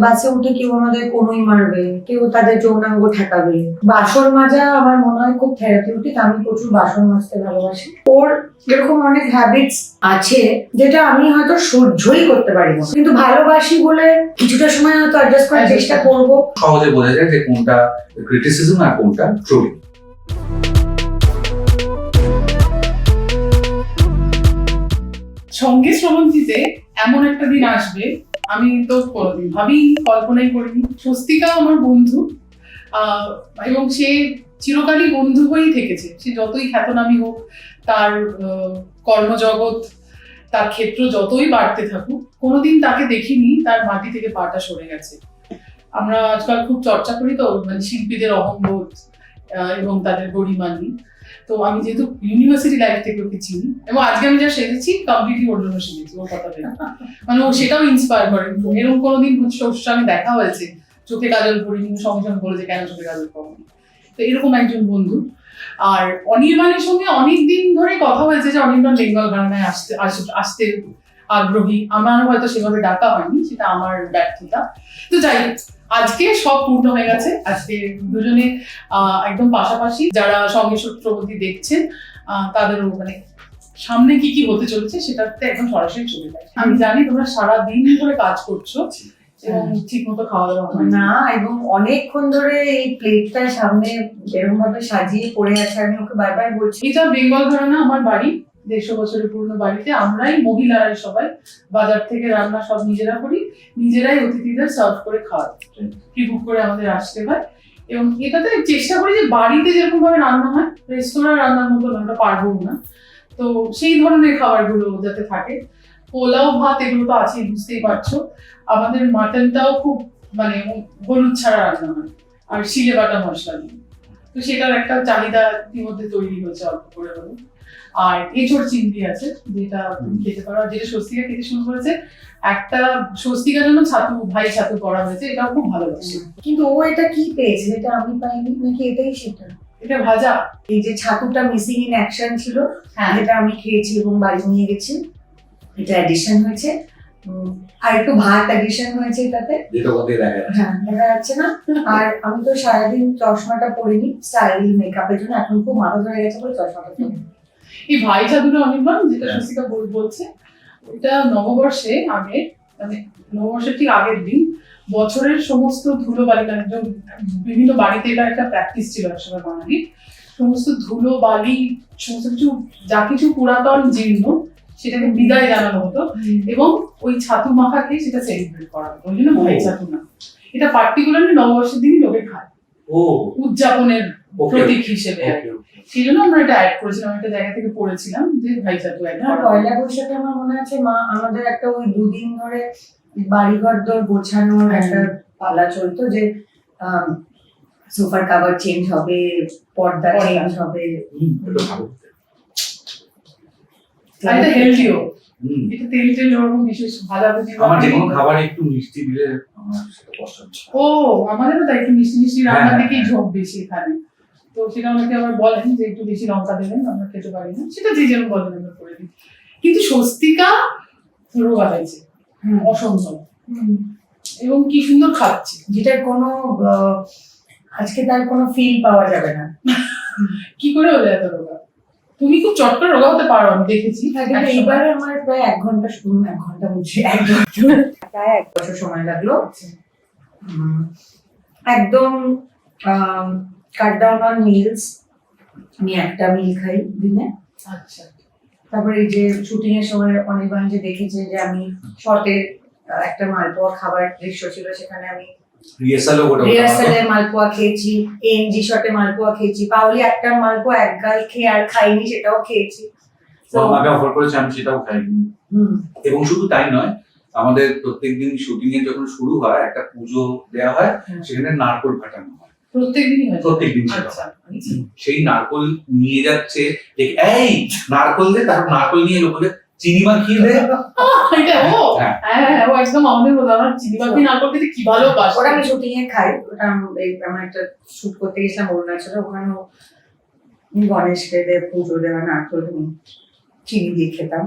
বাসে উঠে কেউ আমাদের কোনোই মারবে, কেউ তাদের যৌনাঙ্গ ঠেকাবে। বাসন মাজা আমার মনে হয় খুব থেরাপিউটিক। আমি প্রচুর বাসন মাজতে ভালোবাসি। ওর এরকম অনেক হ্যাবিটস আছে যেটা আমি হয়তো সহ্যই করতে পারি না, কিন্তু ভালোবাসি বলে কিছুটা সময় হয়তো অ্যাডজাস্ট করার চেষ্টা করবো। সহজে বোঝা যায় যে কোনটা ক্রিটিসিজম আর কোনটা ট্রোলিং। সঙ্গে শ্রবন্তীতে এমন একটা দিন আসবে আমি তো কোনোদিন ভাবিনি, কল্পনাই করিনি। স্বস্তিকা আমার বন্ধু, এবং সে চিরকালই বন্ধু হয়েই থেকেছে। সে যতই খ্যাতনামী হোক, তার কর্মজগৎ, তার ক্ষেত্র যতই বাড়তে থাকুক, কোনোদিন তাকে দেখিনি তার মাটি থেকে পাটা সরে গেছে। আমরা আজকাল খুব চর্চা করি তো, মানে শিল্পীদের অহংবোধ এবং তাদের গরিমা নিয়ে। তো আমি যেহেতু ইউনিভার্সিটি লাইফ থেকে ওকে চিনি, এবং আজকে আমি যা শিখেছি কমপ্লিটলি ওর জন্য শিখেছি, ওর কথা ভেবে। মানে ও সেটাও ইন্সপায়ার করে। এরকম কোনোদিন ওর সঙ্গে দেখা হয়েছে, চোখে কাজল পরিনি, সঙ্গে সঙ্গে বলেছে কেন চোখে কাজল পরিনি। তো এরকম একজন বন্ধু। আর অনির্বাণের সঙ্গে অনেকদিন ধরে কথা হয়েছে যে অনির্বাণ বেঙ্গল গানায় আসতে আগ্রহী। আমার হয়তো সেভাবে ডাকা হয়নি, সেটা আমার ব্যর্থতা। তো যাই হোক, আজকে সব পূর্ণ হয়ে গেছে। আজকে দুজনে একদম পাশাপাশি। যারা সঙ্গে সূত্রবর্তী দেখছেন তাদেরও মানে সামনে কি কি হতে চলেছে সেটাতে একদম সরাসরি চলে যায়। আমি জানি তোমরা সারাদিন ধরে কাজ করছো এবং ঠিক মতো খাওয়া দাওয়া হয় না, এবং অনেকক্ষণ ধরে এই প্লেটটা সামনে এরকম ভাবে সাজিয়ে পড়ে আছে। আমি ওকে বারবার বলছি, এটা বেঙ্গল ঘরানা আমার বাড়ি, 150 বছরের পুরনো বাড়িতে আমরাই মহিলারাই সবাই বাজার থেকে রান্না সব নিজেরা করি, নিজেরাই অতিথিদের সার্ভ করে খাওয়াই। প্রি বুক করে আমাদের আসতে হয়, এবং এটাতে চেষ্টা করি যে বাড়িতে যেরকম ভাবে রান্না হয়, রেস্তোরাঁ রান্নার মতো আমরা পারবো না, তো সেই ধরনের খাবারগুলো যাতে থাকে। পোলাও ভাত এগুলো তো আছেই, বুঝতেই পারছো। আমাদের মাটনটাও খুব মানে হলুদ ছাড়া রান্না হয়, আর শিলে বাটা মশলা দিয়ে। তো সেটার একটা চাহিদা ইতিমধ্যে তৈরি হয়েছে অল্প করে হলো। আর এঁচোড় চিংড়ি আছে, যেটা তুমি খেতে পারো, যেটা স্বস্তিকা খেতে শুরু করেছে। একটা স্বস্তিকার জন্য ভাই ছাতু করা হয়েছে, এটাও খুব ভালোবাসে। কিন্তু ও এটা কি পেয়েছে যেটা আমি পাইনি, নাকি এটাই সেটা? এটা ভাজা। এই যে ছাতুটা মিসিং ইন অ্যাকশন ছিল, হ্যাঁ, যেটা আমি খেয়েছি এবং বাড়ি নিয়ে গেছি, এটা এডিশন হয়েছে। আর একটু ভাত এডিশন হয়েছে এটাতে, যেটা বলতে দেখা যাচ্ছে। হ্যাঁ দেখা যাচ্ছে না। আর আমি তো সারাদিন চশমাটা পরিনি স্টাইল মেকআপের জন্য, এখন খুব মাথা ধরে গেছে বলে চশমাটা পরিনি। এই ভাই ছাতুটা অনির্বাণ যেটা স্বস্তিকা বলছে, এটা নববর্ষে আগে, মানে নববর্ষের ঠিক আগের দিন বছরের সমস্ত ধুলো বালি, মানে বিভিন্ন বাড়িতে এটা একটা প্র্যাকটিস ছিল একসময় বাঙালি, সমস্ত ধুলো বালি সমস্ত কিছু যা কিছু পুরাতন জীর্ণ সেটাকে বিদায় জানানো হতো, এবং ওই ছাতু মাখা খেয়ে সেটা সেলিব্রেট করা হতো। ওই জন্য ভাই ছাতু না, এটা পার্টিকুলারলি নববর্ষের দিনই লোকে খায়, ও উদযাপনের প্রতীক হিসেবে। সেই জন্য আমরা এটা অ্যাড করেছিলাম, একটা জায়গা থেকে পড়েছিলাম যে ভাই ছাতু অ্যাড করা। পয়লা বৈশাখে আমার মনে আছে মা আমাদের একটা ওই দুদিন ধরে বাড়িঘর দর গোছানোর একটা পালা চলতো, যে সোফার কভার চেঞ্জ হবে, পর্দা চেঞ্জ হবে। এটা ভালো। আর এটা হেলদিও, এটা তেল তেল ওরকম বিশেষ ভাজাভুজি। আমার যে কোনো খাবারে একটু মিষ্টি দিলে আমার সেটা পছন্দ। ও আমাদেরও তাই, একটু মিষ্টি মিষ্টি রান্নার দিকেই ঝোঁক বেশি এখানে। তো সেটা অনেকে আবার বলেন যে একটু বেশি লঙ্কা দেবেন, আমরা খেতে পারি না, সেটা যে যেন বলেন আমরা করে দিই। কিন্তু স্বস্তিকা রোগা হয়েছে অসম্ভব, এবং কি সুন্দর খাচ্ছে, যেটার কোনো আজকে তার কোনো ফিল পাওয়া যাবে না। কি করে হলো এত রোগা? তুমি খুব চট করে রোগা হতে পারো, আমি দেখেছি। এইবারে আমার প্রায় 1 ঘন্টা বলছি, 1 বছর সময় লাগলো একদম কাট ডাউন অন মিলস। আমি একটা মিল খাই দিনে। আচ্ছা, তারপরে এই যে শুটিং এর সময় অনির্বাণ যে দেখেছে যে আমি শর্টে একটা মালপোয়া খাবার দৃশ্য ছিল, সেখানে আমি রিহার্সালে মালপোয়া খেয়েছি, এনজি শটে মালপোয়া খেয়েছি, পাউলি একটা মালপোয়া এক গাল খেয়ে আর খাইনি, সেটাও খেয়েছি। আমাকে অফার করেছে, আমি সেটাও খাইনি। এবং শুধু তাই নয়, আমাদের প্রত্যেকদিন শুটিং এ যখন শুরু হয় একটা পুজো দেওয়া হয়, সেখানে নারকোল ফাটানো হয় প্রত্যেকদিন। সেই নারকোল নিয়ে যাচ্ছে, এই নারকোল দে, তারপর নারকোল নিয়ে লোকদের চিনি মাখিয়ে দেয়। ও একদম আমাদের মতো, আমরা চিনি মাখিয়ে নারকোল খেতে কি ভালোবাসি। ওটা আমি শুটিং এ খাই। ওটা আমার একটা শুট করতে গেছিলাম অরুণাচলে, ওখানে গণেশকে পুজো দেওয়া নারকোল চিনি দিয়ে খেতাম।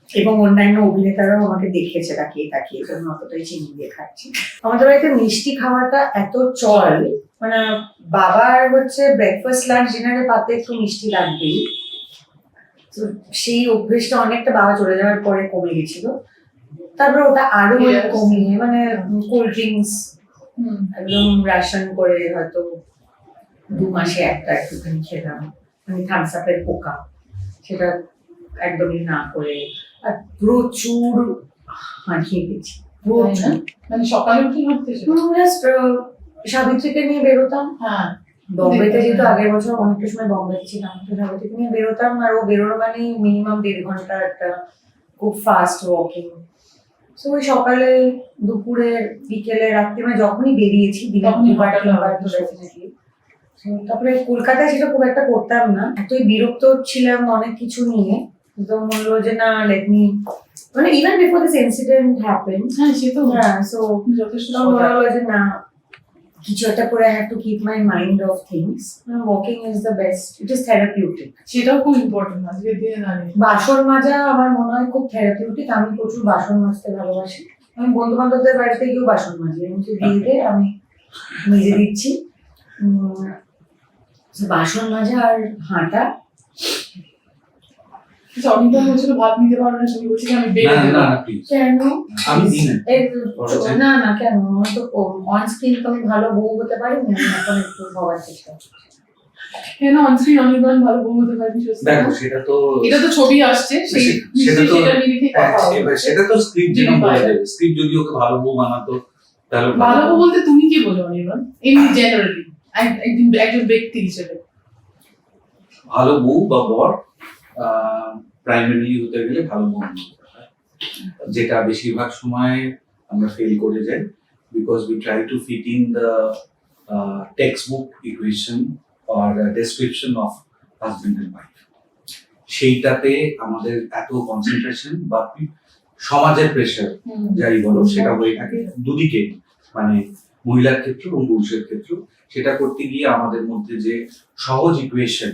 এবং অন্যান্য অভিনেতারাও আমাকে দেখেছে তাকিয়ে তাকিয়ে, জন্য অতটাই চিনি দিয়ে খাচ্ছি। আমাদের বাড়িতে মিষ্টি খাওয়াটা এত চল, মানে বাবার হচ্ছে ব্রেকফাস্ট লাঞ্চ ডিনারে পাতে একটু মিষ্টি লাগবেই। তো সেই অভ্যেসটা অনেকটা বাবা চলে যাওয়ার পরে কমে গেছিল। তারপরে ওটা আরো Yes. কমিয়ে মানে কোল্ড ড্রিঙ্কস একদম রাশন করে হয়তো 2 মাসে একটা একটুখানি খেলাম, মানে থামস আপের পোকা, সেটা একদমই না করে। আর প্রচুর হাঁটিয়ে গেছি, প্রচুর। মানে সকালে উঠে হাঁটতে যেতে? জাস্ট সাবিত্রীকে নিয়ে বেরোতাম। হ্যাঁ, বম্বেতে যেহেতু আগের বছর অনেকটা সময় বম্বেতে ছিলাম, তো সাবিত্রীকে নিয়ে বেরোতাম। আর ও বেরোনো মানে মিনিমাম 1.5 ঘন্টা একটা খুব ফাস্ট ওয়াকিং। তো ওই সকালে, দুপুরে, বিকেলে, রাত্রে, মানে যখনই বেরিয়েছি দিনে তখনই 2 বার হাঁটাটা 3 বার তো হবে। definitely। তো তারপরে কলকাতায় সেটা খুব একটা করতাম না, এতই বিরক্ত ছিলাম অনেক কিছু নিয়ে। তো মনে হলো যে না, লেট মি, মানে even before this incident happen, হ্যাঁ সে তো হ্যাঁ, সো যথেষ্ট মনে সজাগ। হলো যে না, কিছু একটা করে I have to keep my mind off things. Walking is the best. It is therapeutic. সেটাও খুব ইম্পর্টেন্ট আজকের দিনে দাঁড়িয়ে। বাসন মাজা আমার মনে হয় খুব থেরাপিউটিক। আমি প্রচুর বাসন মাজতে ভালোবাসি। আমি বন্ধু বান্ধবদের বাড়িতে গিয়েও বাসন মাজি, আমি তো দিয়ে দে, আমি মেজে দিচ্ছি। তো বাসন মাজা আর হাঁটা। আচ্ছা, অনিতা বলছিল ভাত নিতে পারবে না, তুমি বলছি আমি না বেড়ে না দেবো। না প্লিজ, কেন? আমি দিই না। না না, কেন? আমার তো অন স্ক্রিন তো আমি ভালো বউ হতে পারিনি, আমি এখন একটু হওয়ার চেষ্টা করছি। কেন অনস্ক্রিন অনির্বাণ ভালো বউ হতে পারবি? দেখো সেটা তো, এটা তো ছবি আসছে, সেই সেটা তো, সেটা নিরিখে কথা হবে। এবার সেটা তো স্ক্রিপ্ট যেরকম বলে দেবে। স্ক্রিপ্ট যদি ওকে ভালো বউ বানাতো তাহলে ভালো বউ বলতে তুমি কি বোঝো অনির্বাণ, এমনি জেনারেলি একজন ব্যক্তি হিসেবে? ভালো বউ বা বর প্রাইমারিলি হতে গেলে ভালো বউ হতে হয়, যেটা বেশিরভাগ সময় আমরা ফেল করে যাই, because we try to fit in the text book equation or description of husband and wife. সেইটাতে আমাদের এত কনসেন্ট্রেশন বা সমাজের প্রেশার যাই বলো সেটা হয়ে থাকে দুদিকে, মানে মহিলার ক্ষেত্র এবং পুরুষের ক্ষেত্র। সেটা করতে গিয়ে আমাদের মধ্যে যে সহজ ইকুয়েশন,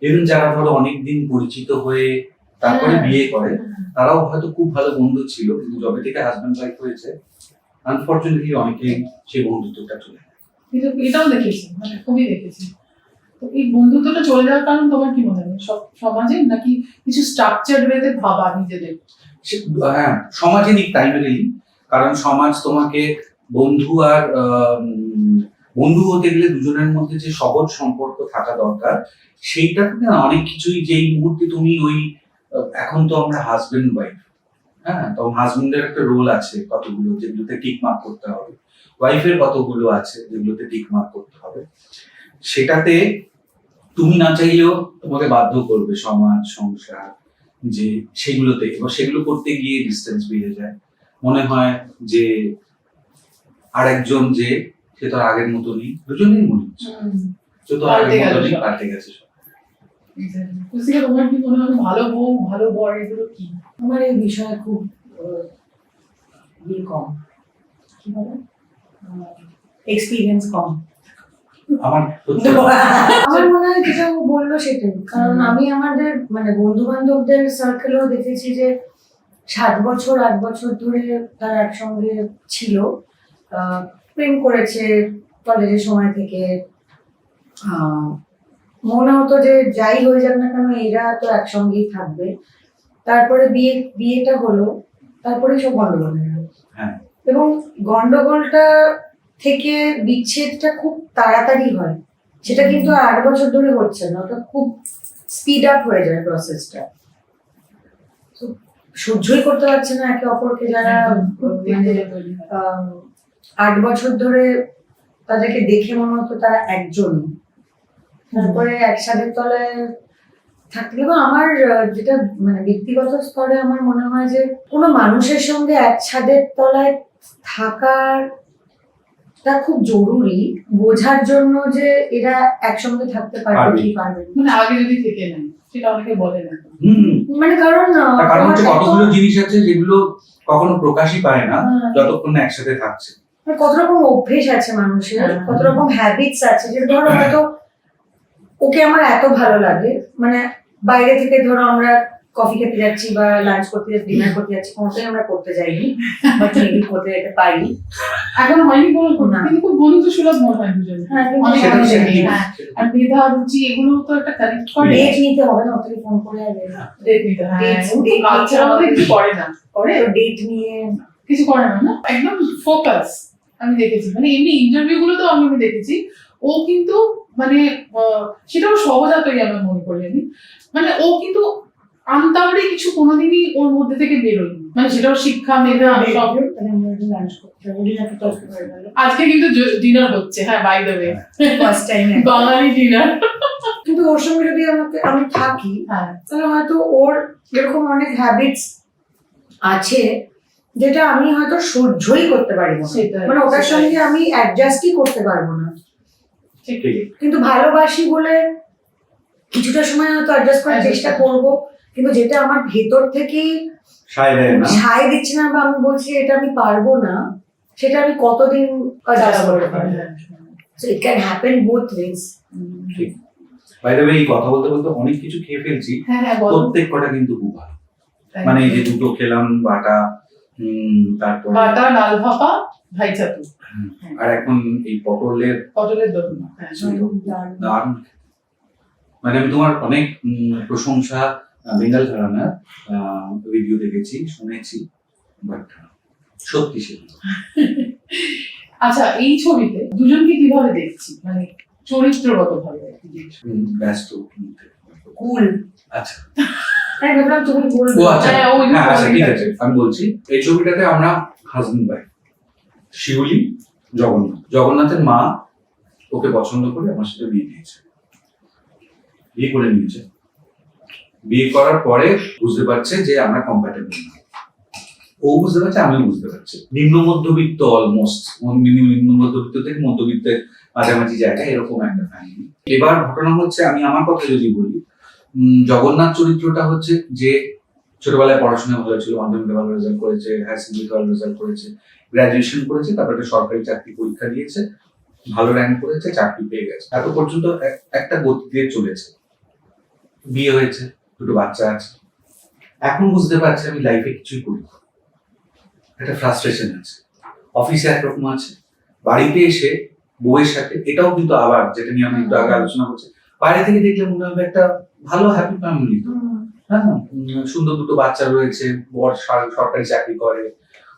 ইভেন যারা ধরো অনেকদিন পরিচিত হয়ে তারপরে বিয়ে করে, তারাও হয়তো খুব ভালো বন্ধু ছিল, কিন্তু যবে থেকে হাজবেন্ড ওয়াইফ হয়েছে আনফরচুনেটলি অনেকেই সেই বন্ধুত্বটা চলে যায়। কিন্তু এটাও দেখেছি, মানে খুবই দেখেছি। তো এই বন্ধুত্বটা চলে যাওয়ার কারণ তোমার কি মনে হয়? সমাজে নাকি কিছু স্ট্রাকচার্ড ওয়েতে ভাবা নিজেদের? হ্যাঁ, সমাজে দিক প্রাইমারিলি, কারণ সমাজ তোমাকে বন্ধু আর বন্ধু হতে গেলে দুজনের মধ্যে যে সহজ সম্পর্ক থাকা দরকার, সেইটা না অনেক কিছুই, যে এই মুহূর্তে তুমি ওই এখন তো আমরা হাজবেন্ড ওয়াইফ, হ্যাঁ, তো হাজবেন্ডের একটা রোল আছে কতগুলো, যেগুলোতে টিক মার্ক করতে হবে, ওয়াইফের কতগুলো আছে যেগুলোতে টিক মার্ক করতে হবে। সেটাতে তুমি না চাইলেও তোমাকে বাধ্য করবে সমাজ, সংসার, যে সেগুলোতে, এবার সেগুলো করতে গিয়ে ডিস্টেন্স বেড়ে যায়। মনে হয় যে আরেকজন যে সে তো আগের মতো নেই, দুজনেই মনে হচ্ছে সে তো আগের মতো নেই, পাল্টে গেছে সব। কুশিকা, তোমার কি মনে হয় ভালো বউ ভালো বর এগুলো কি? আমার এই বিষয়ে খুব কম, কি বলে, এক্সপিরিয়েন্স কম। আমার আমার মনে হয় যেটা ও বললো সেটাই, কারণ আমি আমাদের মানে বন্ধু বান্ধবদের সার্কেলেও দেখেছি যে 7 বছর 8 বছর ধরে তারা একসঙ্গে ছিল, প্রেম করেছে কলেজের সময় থেকে। মনে হতো যে যাই হয়ে যাক না কেন এরা তো একসঙ্গেই থাকবে। তারপরে বিয়েটা হলো, তারপরে সব গন্ডগোল হয়ে গেল। হ্যাঁ। এবং গন্ডগোলটা থেকে বিচ্ছেদটা খুব তাড়াতাড়ি হয়, সেটা কিন্তু 8 বছর ধরে হচ্ছে না, ওটা খুব স্পিড আপ হয়ে যায় প্রসেসটা। তো সহ্যই করতে পারছে না একে অপরকে যারা, মানে 8 বছর ধরে তাদেরকে দেখে মনে হতো তারা একজন, তারপরে একসাথে তলায় থাকতে গেলে আমার যেটা মানে ব্যক্তিগত স্তরে আমার মনে হয় যে কোনো মানুষের সঙ্গে এক ছাদের তলায় থাকাটা খুব জরুরি বোঝার জন্য যে এরা একসঙ্গে থাকতে পারবে কি পারবে না। মানে আগে যদি থেকে নেয়, সেটা অনেকে বলে না। মানে কারণ হচ্ছে কতগুলো জিনিস আছে যেগুলো কখনো প্রকাশই পায় না যতক্ষণ না একসাথে থাকছে। কত রকম অভ্যেস আছে মানুষের, কত রকম হ্যাবিটস আছে, যে ধরো হয়তো ওকে আমার এত ভালো লাগে, মানে বাইরে থেকে ধরো আমরা কফি খেতে যাচ্ছি বা লাঞ্চ করতে যাচ্ছি, ডিনার করতে যাচ্ছি, কোনোটাই আমরা করতে যাইনি, বাট মেবি করতে যেতে পারি। এখন হয়নি কোনো না। কিন্তু খুব বন্ধু সুলভ মনে হয় দুজন। হ্যাঁ, অনেক সেটা অনেক ঠিক। হ্যাঁ। আর মেধা রুচি এগুলো তো একটা কানেক্ট করে। ডেট নিতে হবে না, ওকে ফোন করে যাবে। ডেট নিতে হ্যাঁ Dates- ও তো date বাচ্চারা নিতে আমাদের হবে। কিছু করে না, করে ডেট নিয়ে কিছু করে না না একদম ফোকাস। আমি দেখেছি মানে এমনি ইন্টারভিউ গুলো তো আমি দেখেছি ও কিন্তু মানে সেটাও সহজাতই আমি মনে করি আমি, মানে ও কিন্তু আন্তাবড়ি কিছু কোনোদিনই ওর মধ্যে থেকে বেরোয়নি, মানে সেটাও শিক্ষা মেধা সব। লাঞ্চ করতে হবে, ডিনার করতে হবে। আজকে কিন্তু ডিনার হচ্ছে, হ্যাঁ by the way first time. Bangali dinner. কিন্তু ওর সঙ্গে যদি আমি থাকি, হ্যাঁ তাহলে হয়তো ওর এরকম অনেক হ্যাবিটস আছে যেটা আমি হয়তো সহ্যই করতে পারবো না, সেটাই, মানে ওটার সেটাই। সঙ্গে আমি অ্যাডজাস্টই করতে পারবো না। ঠিক ঠিক। কিন্তু ভালোবাসি বলে কিছুটা সময় হয়তো অ্যাডজাস্ট করার Adjust চেষ্টা করব, কিন্তু যেটা আমার ভেতর থেকেই সায় দেয় না। সায় দিচ্ছে না বা আমি বলছি এটা আমি পারবো না, সেটা আমি কতদিন অ্যাডজাস্ট করতে পারবো। So it can happen both wedge. ঠিক। বাই দ্য ওয়ে, এই কথা বলতে বলতে অনেক কিছু খেয়ে ফেলছি, হ্যাঁ হ্যাঁ বলো। প্রত্যেক কটা কিন্তু খুব ভালো। মানে এই যে দুটো খেলাম বাটা, তারপর বাটা ডাল ভাপা ভাই ছাতু আর এখন এই পটলের পটলের দোরমা। হ্যাঁ দারুণ। মানে আমি তোমার অনেক প্রশংসা বেঙ্গল ঘরানার ভিডিও দেখেছি, শুনেছি, বাট সত্যি সেগুলো। আচ্ছা এই ছবিতে দুজনকে কিভাবে দেখছি, মানে চরিত্রগত ভাবে ব্যস্ত। কুল। আচ্ছা, আমি ভাবলাম তুমি বলবে। ও আচ্ছা, হ্যাঁ, ওই হ্যাঁ আচ্ছা ঠিক ছবিটা। আছে, আমি বলছি। এই ছবিটাতে আমরা হাজবেন্ড ওয়াইফ, শিউলি, জগন্নাথের মা ওকে পছন্দ করে আমার সাথে বিয়ে দিয়েছে, বিয়ে করে নিয়েছে। বিয়ে করার পরে বুঝতে পারছে যে আমরা কম্প্যাটেবল না, ও বুঝতে পারছে, আমিও বুঝতে পারছি। নিম্ন মধ্যবিত্ত, অলমোস্ট নিম্ন মধ্যবিত্ত থেকে মধ্যবিত্তের মাঝামাঝি জায়গায় এরকম একটা ফ্যামিলি। এবার ঘটনা হচ্ছে, আমি আমার কথা যদি বলি, জগন্নাথ চরিত্রটা হচ্ছে যে ছোটবেলায় পড়াশোনা ভালো ছিল, মাধ্যমিকে ভালো রেজাল্ট করেছে, হায়ার সেকেন্ডারিতে ভালো রেজাল্ট করেছে, গ্রাজুয়েশন করেছে, তারপরে একটা সরকারি চাকরি পরীক্ষা দিয়েছে, ভালো র্যাঙ্ক করেছে, চাকরি পেয়ে গেছে। এত পর্যন্ত একটা গতি দিয়ে চলেছে, বিয়ে হয়েছে, দুটো বাচ্চা আছে। এখন বুঝতে পারছে আমি লাইফে কিছুই করি না, একটা ফ্রাস্ট্রেশন আছে, অফিসে একরকম আছে, বাড়িতে এসে বউয়ের সাথে, এটাও কিন্তু আবার যেটা নিয়ে আমি একটু আগে আলোচনা করছি, বাইরে থেকে দেখলে মনে হবে একটা ভালো হ্যাপি ফ্যামিলি। হ্যাঁ, সুন্দর দুটো বাচ্চা রয়েছে, বর সরকারি চাকরি করে,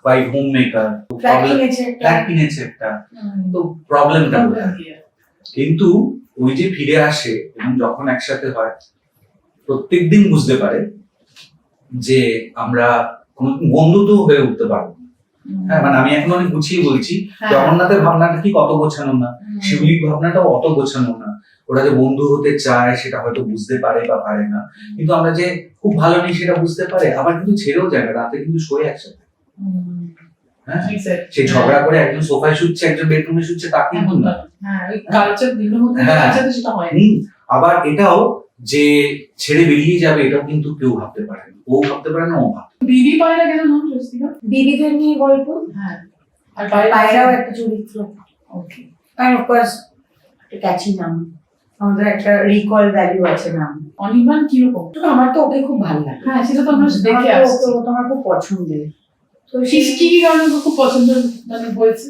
ওয়াইফ হোম মেকার, ফ্ল্যাট কিনেছে একটা। ফ্ল্যাট কিনেছে একটা, তো প্রবলেমটা কিন্তু ওই যে ফিরে আসে এবং যখন একসাথে হয়, প্রত্যেকদিন বুঝতে পারে যে আমরা কোন বন্ধুত্ব হয়ে উঠতে পারবো। হ্যাঁ, মানে আমি এখন অনেক গুছিয়ে বলছি, জগন্নাথের ভাবনাটা কি কত গোছানো না, শিউলির ভাবনাটাও অত গোছানো না। ওরা যে বন্ধু হতে চায় সেটা হয়তো বুঝতে পারে বা পারে না, কিন্তু আমরা যে খুব ভালো নেই সেটা বুঝতে পারে, আবার কিন্তু ছেড়েও যায় না, রাতে কিন্তু শোয়ে একসাথে। হ্যাঁ, সেই ঝগড়া করে একজন সোফায় শুচ্ছে, একজন বেডরুমে শুচ্ছে, তা কিন্তু না। হ্যাঁ ওই কালচার ভিন্ন হতে হ্যাঁ। কালচারে সেটা হয়। আবার এটাও যে ছেড়ে বেরিয়ে যাবে, এটাও কিন্তু কেউ ভাবতে পারে না, ও ভাবতে পারে না, ও ভাবতে। বিবি পায়রা কেন নাম স্বস্তিকা? দিদিদের নিয়ে গল্প। হ্যাঁ আর পায়রাও একটা চরিত্র, ওকে আর অফকোর্স ক্যাচি নাম, আমাদের একটা রিকল ভ্যালু আছে নাম। অনির্বাণ কিরকম? তো আমার তো ওকে খুব ভালো লাগে। হ্যাঁ সেটা তো আমরা দেখে আমার তো আসছি। ওকে আমার খুব পছন্দের। তো কি কি কি কারণে ওকে খুব পছন্দ মানে হয়েছে?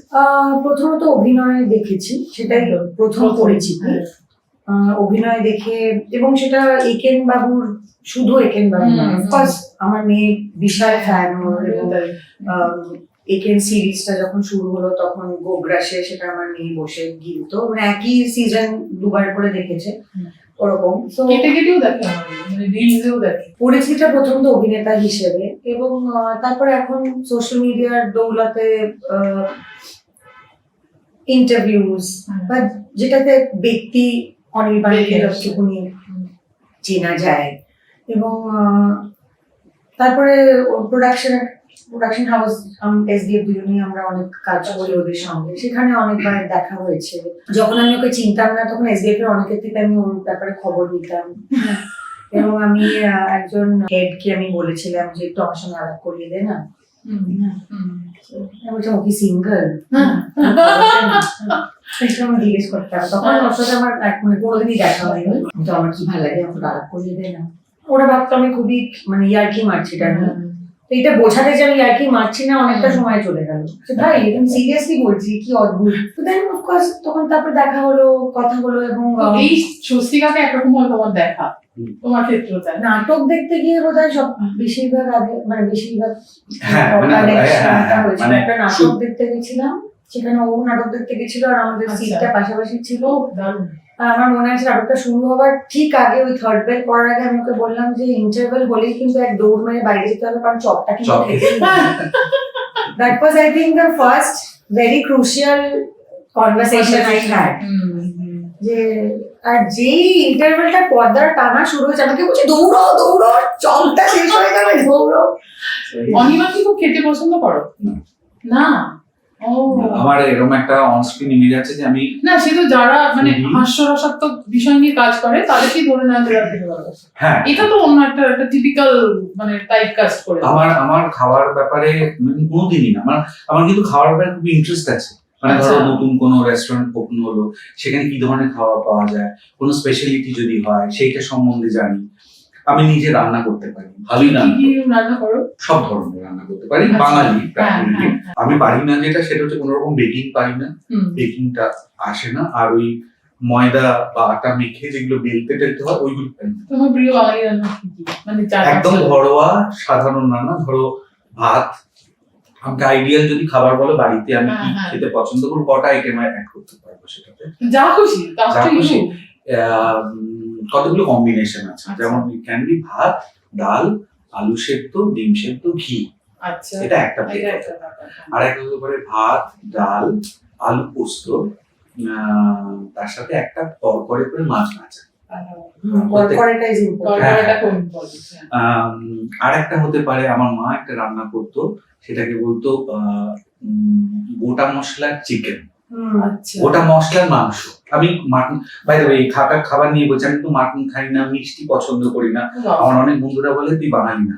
প্রথমত অভিনয় দেখেছি, সেটাই প্রথম পরিচিতি। হ্যাঁ। অভিনয় দেখে, এবং সেটা একেন বাবুর, শুধু একেন বাবু না, অফকোর্স আমার মেয়ে বিশাল ফ্যান ওর। এবং একেন সিরিজটা যখন শুরু হলো তখন গোগ্রাসে সেটা আমার মেয়ে বসে গিলতো, মানে একই সিজন দুবার করে দেখেছে ওরকম। তো কেটে কেটেও দেখে আমার মেয়ে, মানে রিলসেও দেখে। পরিচিতিটা প্রথমত অভিনেতা হিসেবে, এবং তারপর এখন সোশ্যাল মিডিয়ার দৌলতে ইন্টারভিউজ বা যেটাতে ব্যক্তি অনির্বাণকে একটুখানি চেনা যায়। এবং তারপরে প্রোডাকশন হাউস এসডিএফ দুজনেই আমরা অনেক কাজ করি ওদের সঙ্গে, সেখানে অনেকবার দেখা হয়েছে। যখন আমি ওকে চিনতাম না তখন এসডিএফ এর অনেকের থেকে আমি ওর ব্যাপারে খবর নিতাম। এবং আমি একজন হেডকে আমি বলেছিলাম যে একটু আমার সঙ্গে আলাপ করিয়ে দে না। আমি বলছিলাম ও কি সিঙ্গেল, আমি জিজ্ঞেস করতাম। তখন ওর সাথে আমার মানে কোনোদিনই দেখা হয়নি, তো আমার কি ভালো লাগে, আমাকে আলাপ করিয়ে দে না। ও ওরা ভাবতো আমি খুবই মানে ইয়ার্কি মারছি এটা নিয়ে। তো এটা বোঝাতে যে আমি ইয়ার্কি মারছি না অনেকটা সময় চলে গেল, ভাই আমি সিরিয়াসলি বলছি, কি অদ্ভুত। তো দেন অফকোর্স তখন তারপর দেখা হলো, কথা হলো, এবং এই স্বস্তিকাকে একরকম হয় তোমার দেখা, তোমার ক্ষেত্রে তাই নাটক দেখতে গিয়ে বোধহয় সব বেশিরভাগ আগে মানে বেশিরভাগ হ্যাঁ, মানে একটা নাটক দেখতে গেছিলাম, সেখানে ও নাটক দেখতে গেছিল আর আমাদের আচ্ছা। সিটটা পাশাপাশি ছিল। দারুণ। আর আমার মনে আছে নাটকটা শুরু হওয়ার ঠিক আগে, ওই থার্ড বেল পড়ার আগে আমি ওকে বললাম যে ইন্টারভেল হলেই কিন্তু এক দৌড় মেরে বাইরে যেতে হবে, কারণ চপটা কিন্তু চপ। খেতেই হবে। That was, I think, the first very crucial conversation I had. যে আর যেই ইন্টারভেলটা পর্দার টানা শুরু হয়েছে, আমাকে বলছে দৌড়ো দৌড়ো, চপটা শেষ হয়ে যাবে, দৌড়ো। অনিমা কি খুব খেতে পছন্দ করো? না। ও আমার এরকম একটা অনস্ক্রিন ইমেজ আছে যে আমি না, সে তো যারা মানে হাস্যরসাত্মক বিষয় নিয়ে কাজ করে তাদেরকেই ধরে নেওয়া যায় খেতে ভালোবাসে। হ্যাঁ, এটা তো অন্য একটা টিপিক্যাল মানে টাইপ কাস্ট করে। আমার খাওয়ার ব্যাপারে কোনোদিনই না, আমার কিন্তু খাওয়ার ব্যাপারে খুব ইন্টারেস্ট আছে। মানে ধরো আচ্ছা। নতুন কোনো রেস্টুরেন্ট ওপেন হলো, সেখানে কি ধরনের খাবার পাওয়া যায়, কোনো স্পেশালিটি যদি হয় সেইটা সম্বন্ধে জানি। আমি নিজে রান্না করতে পারি, ভালোই কি রান্না কি করি। রান্না করো? সব ধরনের রান্না করতে পারি, আচ্ছা। বাঙালি হ্যাঁ, প্রাকৃতিক। হ্যাঁ। আমি পারি না যেটা, সেটা হচ্ছে কোনো রকম বেকিং পারি না, হুম। বেকিংটা আসে না। আর ওই ময়দা বা আটা মেখে যেগুলো বেলতে টেলতে হয় ওইগুলো পারি না। তোমার প্রিয় বাঙালি রান্না কি কি? মানে চার একদম পাঁচটা। ঘরোয়া সাধারণ রান্না, ধরো ভাত। আমাকে আইডিয়াল যদি খাবার বলো বাড়িতে আমি কি হ্যাঁ, হ্যাঁ। খেতে পছন্দ করবো, কটা আইটেম অ্যাড করতে পারবো সেটাতে। যা খুশি তা যা তো খুশি। ইউ। কতগুলো কম্বিনেশন আছে, আচ্ছা। যেমন ক্যান বি ভাত, ডাল, আলু সেদ্ধ, ডিম সেদ্ধ, ঘি। আচ্ছা, এটা একটা plate। এটা একটা ব্যাপার। আর একটা হতে পারে ভাত, ডাল, আলু পোস্ত, তার সাথে একটা তরকারি করে মাছ ভাজা। কড়কড়াটা is important. তরকারিটা কোন বলে? আর একটা হতে পারে, আমার মা একটা রান্না করতো, সেটাকে বলতো গোটা মশলার চিকেন, আচ্ছা। গোটা মশলার মাংস। আমি মাটন, বাই দ্য ওয়ে, এই খাবার নিয়ে বলছি, আমি তো মাটন খাই না, মিষ্টি পছন্দ করি না। আমার অনেক বন্ধুরা বলে তুই বাঙালি না।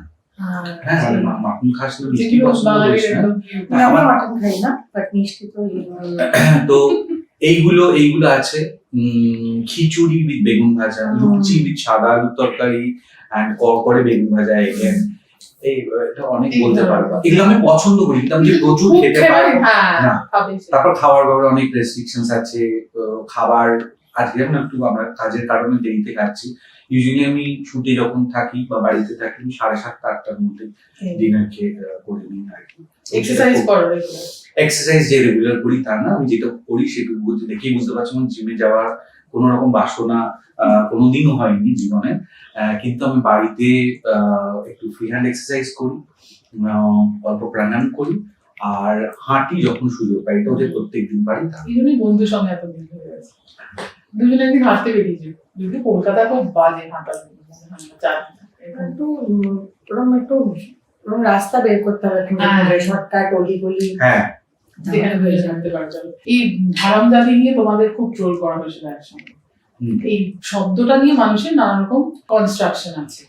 হ্যাঁ, মানে মাটন খাস না, মিষ্টি পছন্দ করিস না। আমি মাটন খাই না, বাট মিষ্টি তো তো এইগুলো আছে। খিচুড়ি উইথ বেগুন ভাজা, লুচি উইথ সাদা আলুর তরকারি, অ্যান্ড কড়কড়ে বেগুন ভাজা। এগেন এটা অনেক বলতে পারবো, এগুলো আমি পছন্দ করি, কিন্তু আমি যে প্রচুর খেতে পারবো না। তারপর খাওয়ার ব্যাপারে অনেক রেস্ট্রিকশনস আছে। খাবার আজকে যেমন একটু আমরা কাজের কারণে দেরিতে খাচ্ছি। ইউজুয়ালি আমি ছুটি যখন থাকি বা বাড়িতে থাকি, আমি 7:30 8টার মধ্যে ডিনার খেয়ে করে নিই আর কি। এক্সারসাইজ করো। এক্সারসাইজ যে রেগুলার করি তা না, আমি যেটা করি সেটুকু বলতে দেখেই বুঝতে পারছি, আমার জিমে যাওয়ার কোনো রকম বাসনা কোনোদিনও হয়নি জীবনে। কিন্তু আমি বাড়িতে একটু ফ্রি হ্যান্ড এক্সারসাইজ করি, অল্প প্রাণায়াম করি, আর হাঁটি যখন সুযোগ পাই। এটা হচ্ছে প্রত্যেকদিন পারি। এই জন্যই বন্ধুর সঙ্গে এত মিল হয়ে গেছে। দুজনে একদিন হাঁটতে বেরিয়েছি, যদি কলকাতা খুব বাজে হাঁটা একটু রাস্তা বের করতে হবে, শর্টকাট গলি গলি। হ্যাঁ, যেখানে হয়ে জানতে পারা যাবে। এই হারামজাদি নিয়ে তোমাদের খুব ট্রোল করা হয়েছিল একসঙ্গে। এই শব্দটা নিয়ে মানুষের নানা রকম কনস্ট্রাকশন আছে,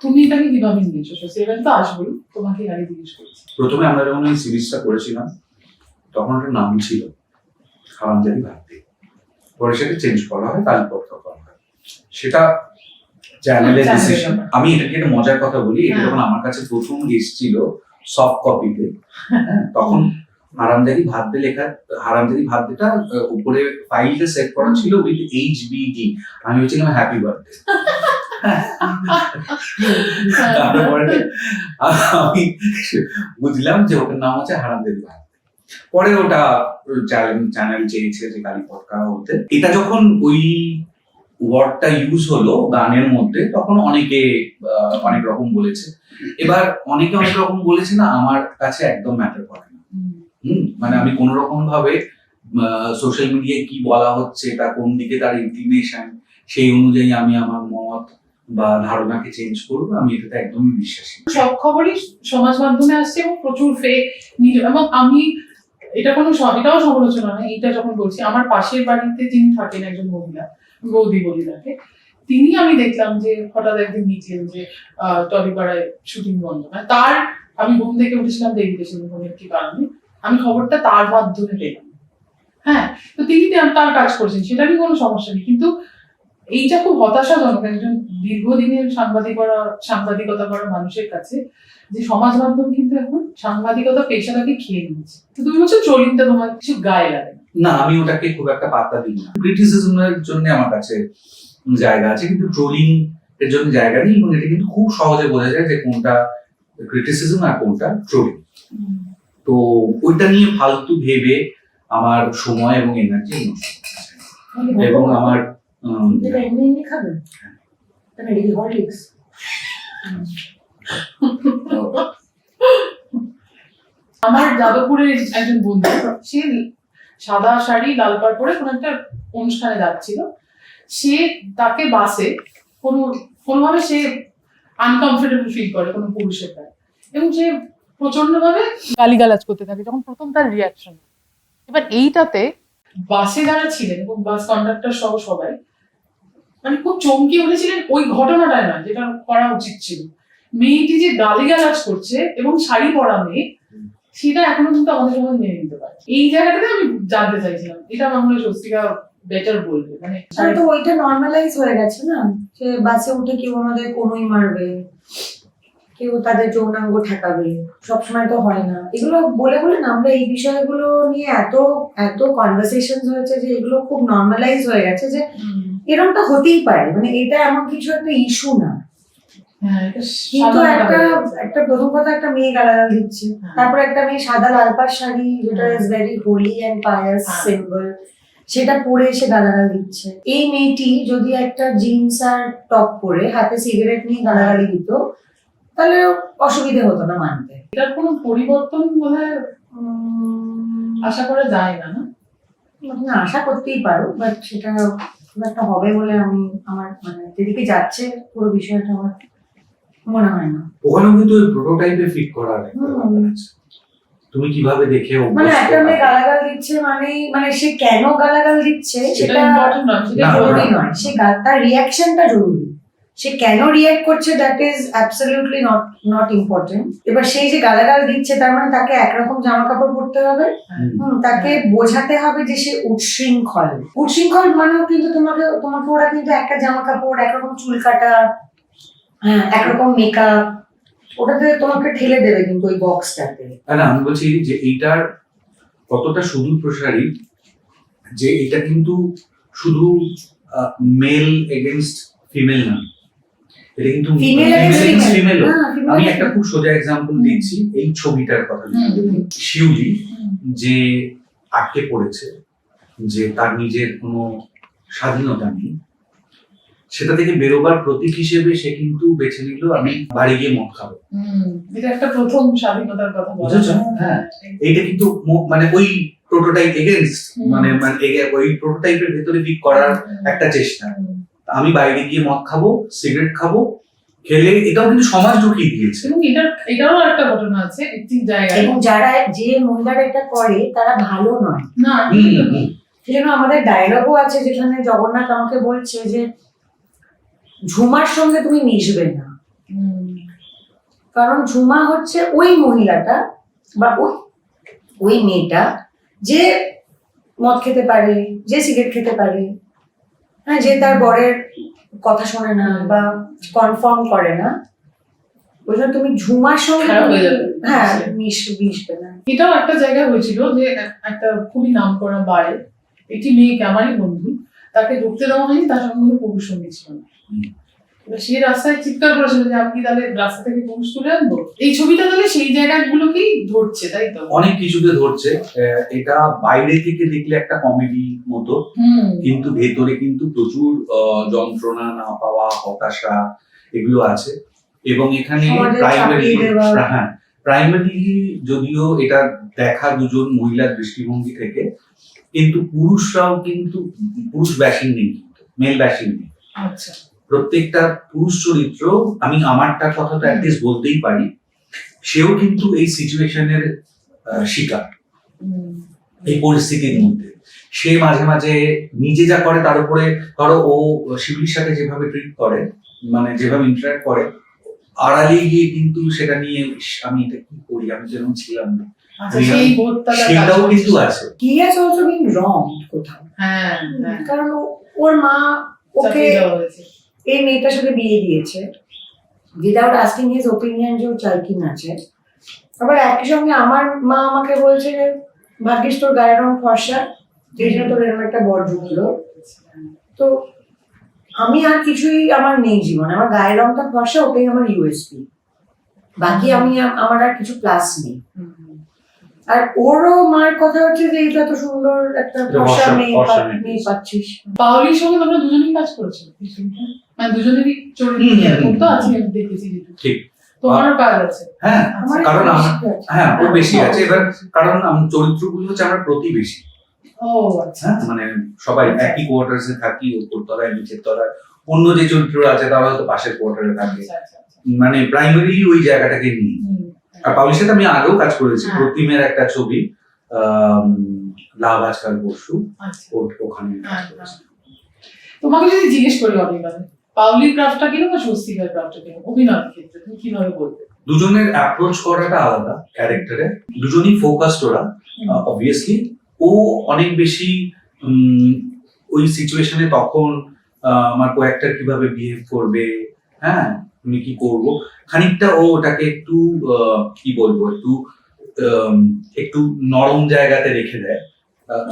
তুমি এটাকে কিভাবে নিয়েছো? সেটা তো আসবোই, তোমাকে আগে জিজ্ঞেস করছি। প্রথমে আমরা যখন এই সিরিজটা করেছিলাম তখন একটা নাম ছিল হারামজাদি ভাবতে, পরে সেটা চেঞ্জ করা হয়, কালীপদ করা হয়। সেটা চ্যানেলের ডিসিশন। আমি এটাকে একটা মজার কথা বলি, এটা যখন আমার কাছে প্রথম এসেছিল সফট কপিতে, তখন হারামজাদি ভাবতে লেখা, হারামজাদি ভাবতেটা উপরে ফাইলটা সেট করা ছিল উইথ HBD। আমি বলছিলাম হ্যাপি বার্থডে। তারপরে আমি বুঝলাম যে ওটার নাম হচ্ছে হারামজাদি ভাবতে। পরে ওটা চ্যানেল চেয়েছে যে কালীপদ করা হতে। এটা যখন ওই ওয়ার্ডটা ইউজ হলো গানের মধ্যে, তখন অনেকে অনেক রকম বলেছে। এবার অনেকে অনেক রকম বলেছে না, আমার কাছে একদম ম্যাটার করে না। মানে আমি কোন রকম ভাবে সোশ্যাল মিডিয়ায় কি বলা হচ্ছে, তা কোন দিকে তার ইনক্লিনেশন, সেই অনুযায়ী আমি আমার মত বা ধারণাকে চেঞ্জ করবো। আমি এটাতে একদমই বিশ্বাসী। সব খবরই সমাজ মাধ্যমে আসছে এবং প্রচুর ফেক নিউজ। এবং আমি এটাও সমালোচনা না, এটা যখন বলছি, আমার পাশের বাড়িতে যিনি থাকেন একজন মহিলা, বৌদি বলি তাকে, তিনি আমি দেখলাম যে হঠাৎ একদিন লিখলেন যে টলিপাড়ায় শুটিং বন্ধ। মানে তার, আমি ঘুম থেকে উঠেছিলাম দেরিতে, শুটিং কি কারণে আমি খবরটা তার মাধ্যমে পেলাম। হ্যাঁ, তো তিনি তার কাজ করছেন, সেটা নিয়ে কোনো সমস্যা নেই। কিন্তু এইটা খুব হতাশাজনক একজন দীর্ঘদিনের সাংবাদিকতা করা মানুষের কাছে, যে সমাজ মাধ্যম কিন্তু এখন সাংবাদিকতা পেশাটাকে খেয়ে নিয়েছে। তো তুমি বলছো ট্রোলিংটা তোমার কিছু গায়ে লাগে না? না, আমি ওটাকে খুব একটা পাত্তা দিই না। ক্রিটিসিজমের জন্য আমার কাছে জায়গা আছে, কিন্তু ট্রোলিং এর জন্য জায়গা নেই। এবং এটা কিন্তু খুব সহজে বোঝা যায় যে কোনটা ক্রিটিসিজম আর কোনটা ট্রোলিং। তো ওইটা নিয়ে ফালতু ভেবে আমার সময় এবং এনার্জি নষ্ট হচ্ছে। এবং আমার এটা এমনি খাবেন তাহলে রেডি হরলিক্স। আমার যাদবপুরের একজন বন্ধু, সে সাদা শাড়ি লাল পাড় পরে কোন একটা অনুষ্ঠানে যাচ্ছিল। সে তাকে বাসে কোনোভাবে সে আনকমফোর্টেবল ফিল করে কোনো পুরুষের গায়ে, এবং সে প্রচন্ড ভাবে গালিগালাজ করতে থাকে যখন প্রথম তার রিয়াকশন। এবার এইটাতে বাসে যারা ছিলেন এবং বাস কন্ডাক্টর সহ সবাই মানে খুব চমকে উঠেছিলেন ওই ঘটনাটায় না, যেটা করা উচিত ছিল। মেয়েটি যে গালিগালাজ করছে এবং শাড়ি পরা মেয়ে, সেটা এখনো কিন্তু আমাদের সমাজ মেনে নিতে পারে। এই জায়গাটাতে আমি জানতে চাইছিলাম, এটা আমার মনে হয় স্বস্তিকা বেটার বলবে। মানে তো ওইটা নর্মালাইজ হয়ে গেছে না, যে বাসে উঠে কেউ আমাদের কোনোই মারবে, কেউ তাদের যৌনাঙ্গ ঠেকাবে, সবসময় তো হয় না। এগুলো বলে বলে না আমরা এই বিষয়গুলো নিয়ে এত এত কনভারসেশন হয়েছে যে এগুলো খুব নর্মালাইজ হয়ে গেছে যে এরকমটা হতেই পারে। মানে এটা এমন কিছু একটা ইস্যু না। কিন্তু একটা প্রথম কথা একটা মেয়ে গালাগাল দিচ্ছে, তারপর একটা মেয়ে সাদা লাল পাড় শাড়ি, যেটা is very holy and pious symbol, সেটা পরে এসে গালাগাল দিচ্ছে। এই মেয়েটি যদি একটা জিন্স আর টপ পরে হাতে সিগারেট নিয়ে গালাগালি দিত তাহলে অসুবিধা হতো না মানতে। এটার কোনো পরিবর্তন বোধহয় আশা করা যায় না, না? তুমি আশা করতেই পারো, বাট সেটা খুব একটা হবে বলে আমি আমার মানে যেদিকে যাচ্ছে পুরো বিষয়টা আমার মনে হয় না। ওখানেও কিন্তু ওই প্রোটোটাইপে ফিট করার একটা ব্যাপার আছে। তুমি কিভাবে দেখে মানে একটা মেয়ে গালাগাল দিচ্ছে মানে সে কেন গালাগাল দিচ্ছে সেটা ইম্পর্টেন্ট নয়, সেটা জরুরি নয়। সে তার রিয়াকশনটা জরুরি। সে কেন রিয়াক্ট করছে that is absolutely not important. এবার সেই যে গালাগাল দিচ্ছে তার মানে তাকে একরকম জামা কাপড় পরতে হবে, তাকে বোঝাতে হবে যে সে উচ্ছৃঙ্খল মানেও কিন্তু তোমাকে ওরা কিন্তু একটা জামা কাপড়, একরকম চুল কাটা, হ্যাঁ একরকম মেকআপ, ওটাতে তোমাকে ঠেলে দেবে কিন্তু ওই বক্সটাতে। না, আমি বলছি যে এইটার কতটা সুদূর প্রসারী, যে এটা কিন্তু শুধু মেল এগেইনস্ট ফিমেল না, এটা কিন্তু ফিমেল। আমি একটা খুব সোজা এক্সাম্পল দিচ্ছি, এই ছবিটার কথা। শিউলি যে আটকে পড়েছে, যে তার নিজের কোনো স্বাধীনতা নেই, সেটা থেকে বেরোবার প্রতীক হিসেবে সে কিন্তু বেছে নিল আমি বাড়ি গিয়ে মদ খাবো। এটা একটা প্রথম স্বাধীনতার কথা বলা যায়। হ্যাঁ, এইটা কিন্তু মানে ওই প্রোটোটাইপ এগেইনস্ট, মানে ওই প্রোটোটাইপের ভেতরে ফিট করার একটা চেষ্টা। আমি বাইরে গিয়ে মদ খাবো, সিগারেট খাবো, খেলে এটাও কিন্তু সমাজ ঢুকিয়ে দিয়েছে। এবং এটারও একটা ঘটনা আছে একটি জায়গায়, এবং যে মহিলারা এটা করে তারা ভালো নয় না। সেজন্য আমাদের ডায়লগও আছে যেখানে জগন্নাথ আমাকে বলছে যে ঝুমার সঙ্গে তুমি মিশবে না, কারণ ঝুমা হচ্ছে ওই মহিলাটা বা ওই মেয়েটা যে মদ খেতে পারে, যে সিগারেট খেতে পারে, হ্যাঁ, যে তার বরের কথা শোনে না বা কনফার্ম করে না। ওই জন্য তুমি ঝুমার সঙ্গে হ্যাঁ মিশবে না। এটাও একটা জায়গায় হয়েছিল যে একটা খুবই নাম করা বারে একটি মেয়েকে, আমারই বন্ধু, তাকে ঢুকতে দেওয়া হয়নি, তার সঙ্গে কোনো পুরুষ সঙ্গী ছিল না। সে রাস্তায় চিৎকার করেছিল যে আমি কি তাহলে রাস্তা থেকে পুরুষ তুলে আনবো। এই ছবিটা তাহলে সেই জায়গাগুলোকেই ধরছে, তাই তো? অনেক কিছুতে ধরছে। এটা বাইরে থেকে দেখলে একটা কমেডি মতো, কিন্তু ভেতরে কিন্তু প্রচুর যন্ত্রণা, না পাওয়া, হতাশা এগুলো আছে। এবং এখানে প্রাইমারি যদিও এটা দেখা দুজন মহিলার দৃষ্টিভঙ্গি থেকে, কিন্তু পুরুষরাও কিন্তু পুরুষ ব্যাশিং নেই, কিন্তু মেল ব্যাশিং নেই। আচ্ছা, প্রত্যেকটা পুরুষ চরিত্র, আমি আমারটার কথা তো অ্যাটলিস্ট বলতেই পারি, সেও কিন্তু এই সিচুয়েশনের শিকার। এই পরিস্থিতির মধ্যে সে মাঝে মাঝে নিজে যা করে তার উপরে, ধরো ও শিউলির সাথে যেভাবে ট্রিট করে, মানে যেভাবে ইন্টারঅ্যাক্ট করে, আড়ালে গিয়ে কিন্তু সেটা নিয়ে আমি এটা কি করি, আমি যেরকম ছিলাম না, সেটাও কিন্তু আছে। He has also been wronged কোথাও। হ্যাঁ, কারণ ওর মা ওকে চাপিয়ে দেওয়া হয়েছে। এই মেয়েটার সাথে বিয়ে দিয়েছে উইদাউট আস্কিং হিজ ওপিনিয়ন যে ও চাই কি না চায়। আবার একই সঙ্গে আমার মা আমাকে বলছে যে ভাগ্যিস তোর গায়ের রং ফর্সা, যেই জন্য তোর এরকম একটা বর জুটলো। তো আমি আর কিছুই আমার নেই জীবনে, আমার গায়ের রংটা ফর্সা, ওটাই আমার ইউএসপি। বাকি আমার আর কিছু প্লাস নেই। আর ওরও মার কথা হচ্ছে যে এটা তো সুন্দর একটা ফর্সা মেয়ে পাচ্ছিস। পাওলির সঙ্গে তোমরা দুজনেই কাজ করেছো, মানে দুজনেরই চরিত্র এরকম তো আছে, আমি দেখেছি। ঠিক। তোমারও কাজ আছে। হ্যাঁ, আমার কারণ হ্যাঁ ওর বেশি আছে। হ্যাঁ, এবার কারণ চরিত্রগুলো হচ্ছে আমরা প্রতিবেশী। ও আচ্ছা। হ্যাঁ, মানে সবাই একই কোয়ার্টার্সে থাকি, উপর তলায় নিচের তলায়। অন্য যে চরিত্র আছে তারা হয়তো পাশের কোয়ার্টারে থাকে, আচ্ছা, আচ্ছা, আচ্ছা। মানে প্রাইমারি ওই জায়গাটাকে নিয়ে। আর পাবলির সাথে আমি আগেও কাজ করেছি, হ্যাঁ। প্রতিমের একটা ছবি লাভ আজকাল পরশু, আচ্ছা। ওখানে কাজ করেছি। তোমাকে যদি জিজ্ঞেস করি অনির্বাণ, পাউলির ক্রাফটটা কিরকম আর স্বস্তিকার ক্রাফটটা কিরকম অভিনয়ের ক্ষেত্রে, তুমি কিভাবে বলবে? দুজনের অ্যাপ্রোচ করাটা আলাদা ক্যারেক্টারে, দুজনই ফোকাসড ওরা। অবভিয়াসলি ও অনেক বেশি ওই সিচুয়েশনে তখন আমার ক্যারেক্টার কিভাবে বিহেভ করবে, হ্যাঁ আমি কি করব, খানিকটা ও ওটাকে একটু কি বলবো, একটু নরম জায়গাতে রেখে দেয়,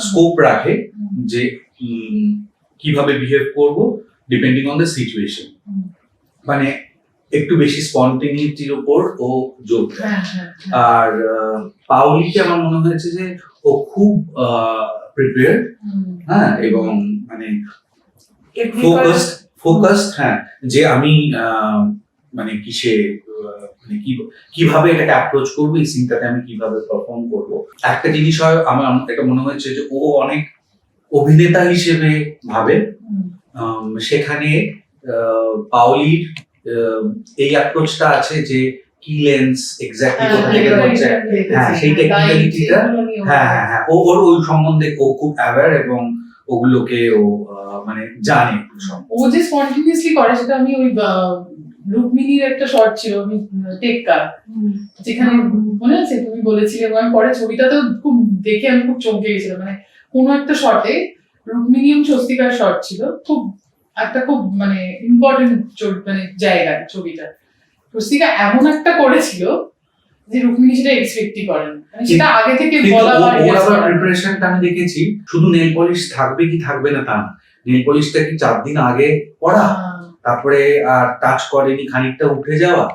স্কোপ রাখে যে কিভাবে বিহেভ করব ডিপেন্ডিং অন দ্য সিচুয়েশন। মানে একটু বেশি স্পন্টেনিটির উপর ও জোর দেয়। আর পাওলিকে আমার মনে হয়েছে যে ও খুব প্রিপেয়ার্ড, হ্যাঁ, এবং মানে ফোকাসড, হ্যাঁ, যে আমি মানে কিসে মানে কিভাবে এটাকে অ্যাপ্রোচ করবো, এই সিনটাতে আমি কিভাবে পারফর্ম করব। একটা জিনিস হয় আমার এটা মনে হয়েছে যে ও অনেক অভিনেতা হিসেবে ভাবে, সেখানে পাওলির এই অ্যাপ্রোচটা আছে যে কি লেন্স এক্স্যাক্টলি কোথা থেকে হচ্ছে, হ্যাঁ সেই টেকনিক্যালিটিটা, হ্যাঁ ওর ওই সম্বন্ধে ও খুব অ্যাওয়্যার এবং ওগুলোকে ও মানে জানে। ও যে স্পন্টেনিয়াসলি করে সেটা আমি ওই রুক্মিণীর একটা শর্ট ছিল, আমি টেক্কা, যেখানে মনে আছে তুমি বলেছিলে, আমি পরে ছবিটাতেও খুব দেখে আমি খুব চমকে গেছিলাম। মানে কোনো একটা শর্টে রুক্মিণী এবং স্বস্তিকার শর্ট ছিল, খুব একটা খুব মানে ইম্পর্টেন্ট মানে জায়গা ছবিটা। স্বস্তিকা এমন একটা করেছিল যে রুক্মিণী সেটা এক্সপেক্টই করেন, মানে সেটা আগে থেকে বলা বা প্রিপারেশনটা আমি দেখেছি। শুধু নেল পলিশ থাকবে কি থাকবে না তা না, নেল পলিশটা কি 4 দিন আগে পড়া, তারপরে আর টাচ করেনি, খানিকটা উঠে যাওয়া,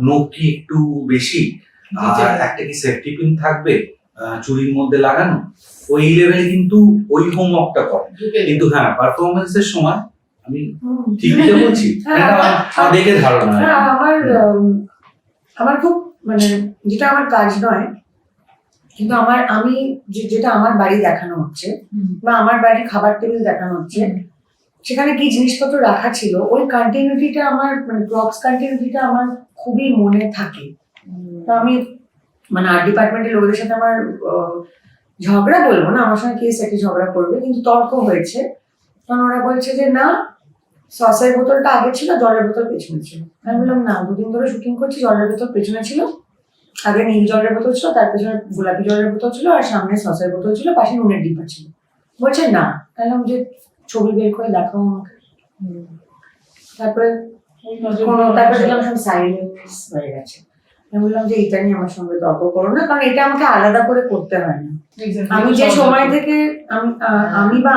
নখ কি একটু বেশি, আর একটা কি সেফটি পিন থাকবে চুরির মধ্যে লাগানো, ওই লেভেলে কিন্তু ওই হোমওয়ার্কটা করে। কিন্তু হ্যাঁ পারফরমেন্সের সময় আমি ঠিকই বলছি, দেখে ধারণা আমার খুব মানে যেটা আমার কাজ নয়, কিন্তু আমি যেটা আমার বাড়ি দেখানো হচ্ছে বা আমার বাড়ির খাবার টেবিল দেখানো হচ্ছে, সেখানে কি জিনিসপত্র রাখা ছিল, ওই কন্টিনিউটিটা আমার মানে প্রপস কন্টিনিউটিটা আমার খুবই মনে থাকে। তো আমি মানে আর্ট ডিপার্টমেন্টের লোকদের সাথে আমার ঝগড়া বলবো না, আমার সঙ্গে কেস একটি ঝগড়া করবে, কিন্তু তর্ক হয়েছে। কারণ ওরা বলছে যে না, সসের বোতলটা আগে ছিল, জলের বোতল পেছনে ছিল। আমি বললাম না, 2 দিন ধরে শুটিং করছি, জলের বোতল পেছনে ছিল, আগে নীল জলের বোতল ছিল, তার পেছনে গোলাপি জলের বোতল ছিল, আর সামনে সসের বোতল ছিল, পাশে নুনের ডিব্বা ছিল। বলছে না, তাহলে যে ছবি বের করে দেখাও আমাকে। তারপরে দেখলাম সব সাইলেন্স হয়ে গেছে। আমি বললাম যে এটা নিয়ে আমার সঙ্গে তর্ক করো না, কারণ এটা আমাকে আলাদা করে করতে হয় না। আমি যে সময় থেকে আমি বা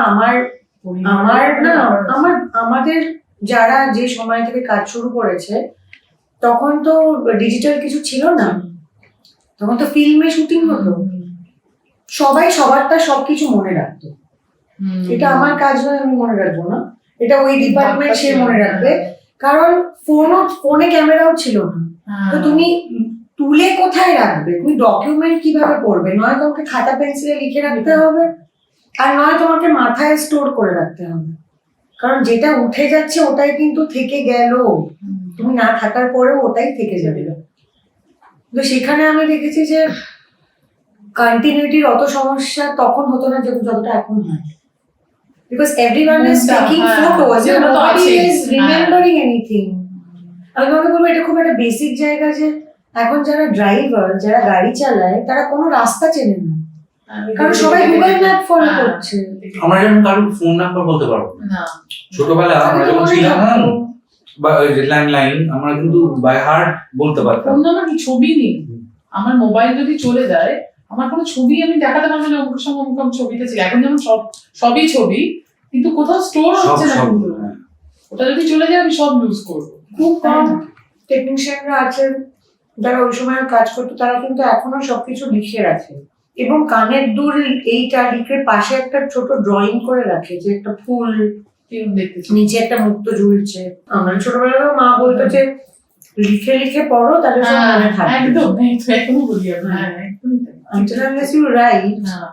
আমাদের যারা যে সময় থেকে কাজ শুরু করেছে, তখন তো ডিজিটাল কিছু ছিল না, তখন তো ফিল্মে শুটিং হতো, সবাই সবারটা সবকিছু মনে রাখতো। এটা আমার কাজ নয়, আমি মনে রাখবো না, এটা ওই ডিপার্টমেন্ট সে মনে রাখবে, কারণ ফোনে ক্যামেরাও ছিল না। তো তুমি তুলে কোথায় রাখবে, তুমি ডকুমেন্ট কিভাবে করবে? নয় তোমাকে খাতা পেন্সিলে লিখে রাখতে হবে, আর নয় তোমাকে মাথায় স্টোর করে রাখতে হবে, কারণ যেটা উঠে যাচ্ছে ওটাই কিন্তু থেকে গেল, তুমি না থাকার পরেও ওটাই থেকে যাবে। তো সেখানে আমি দেখেছি যে কন্টিনিউটির অত সমস্যা তখন হতো না যতটা এখন হয়, because everyone is taking photos and nobody is remembering anything. আমি মনে করবো এটা খুব একটা বেসিক জায়গা যে এখন যারা ড্রাইভার, যারা গাড়ি চালায়, তারা কোনো রাস্তা চেনে না, কারণ সবাই গুগল ম্যাপ ফলো করছে। আমরা যেমন কারোর ফোন নাম্বার বলতে পারবো না। না ছোটবেলা আমরা যখন ছিলাম বা ল্যান্ডলাইন আমরা কিন্তু বাই হার্ট বলতে পারতাম। ফোন নাম্বার কি, ছবি নেই। আমার মোবাইল যদি চলে যায়, আমার কোনো ছবি আমি দেখাতে পারবো না অমুক সময় অমুক ছবিতে ছিল। এখন যেমন সবই ছবি, কিন্তু কোথাও স্টোর হচ্ছে না কিন্তু। ওটা যদি চলে যায় আমি সব লুজ করবো। খুব কম টেকনিশিয়ানরা আছেন যারা ওই সময় কাজ করতো, তারা কিন্তু এখনো সবকিছু লিখে রাখে এবং কানের দুল এইটা লিখে পাশে একটা ছোট ড্রয়িং করে রাখে, যে একটা ফুল দেখতেছি নিচে একটা মুক্ত ঝুলছে। আমার ছোটবেলায় মা বলতো যে লিখে লিখে পড়ো, তাহলে সব মনে থাকবে। একদম এখনো বলি আমি। হ্যাঁ একদমই তাই। Unless you write, হ্যাঁ,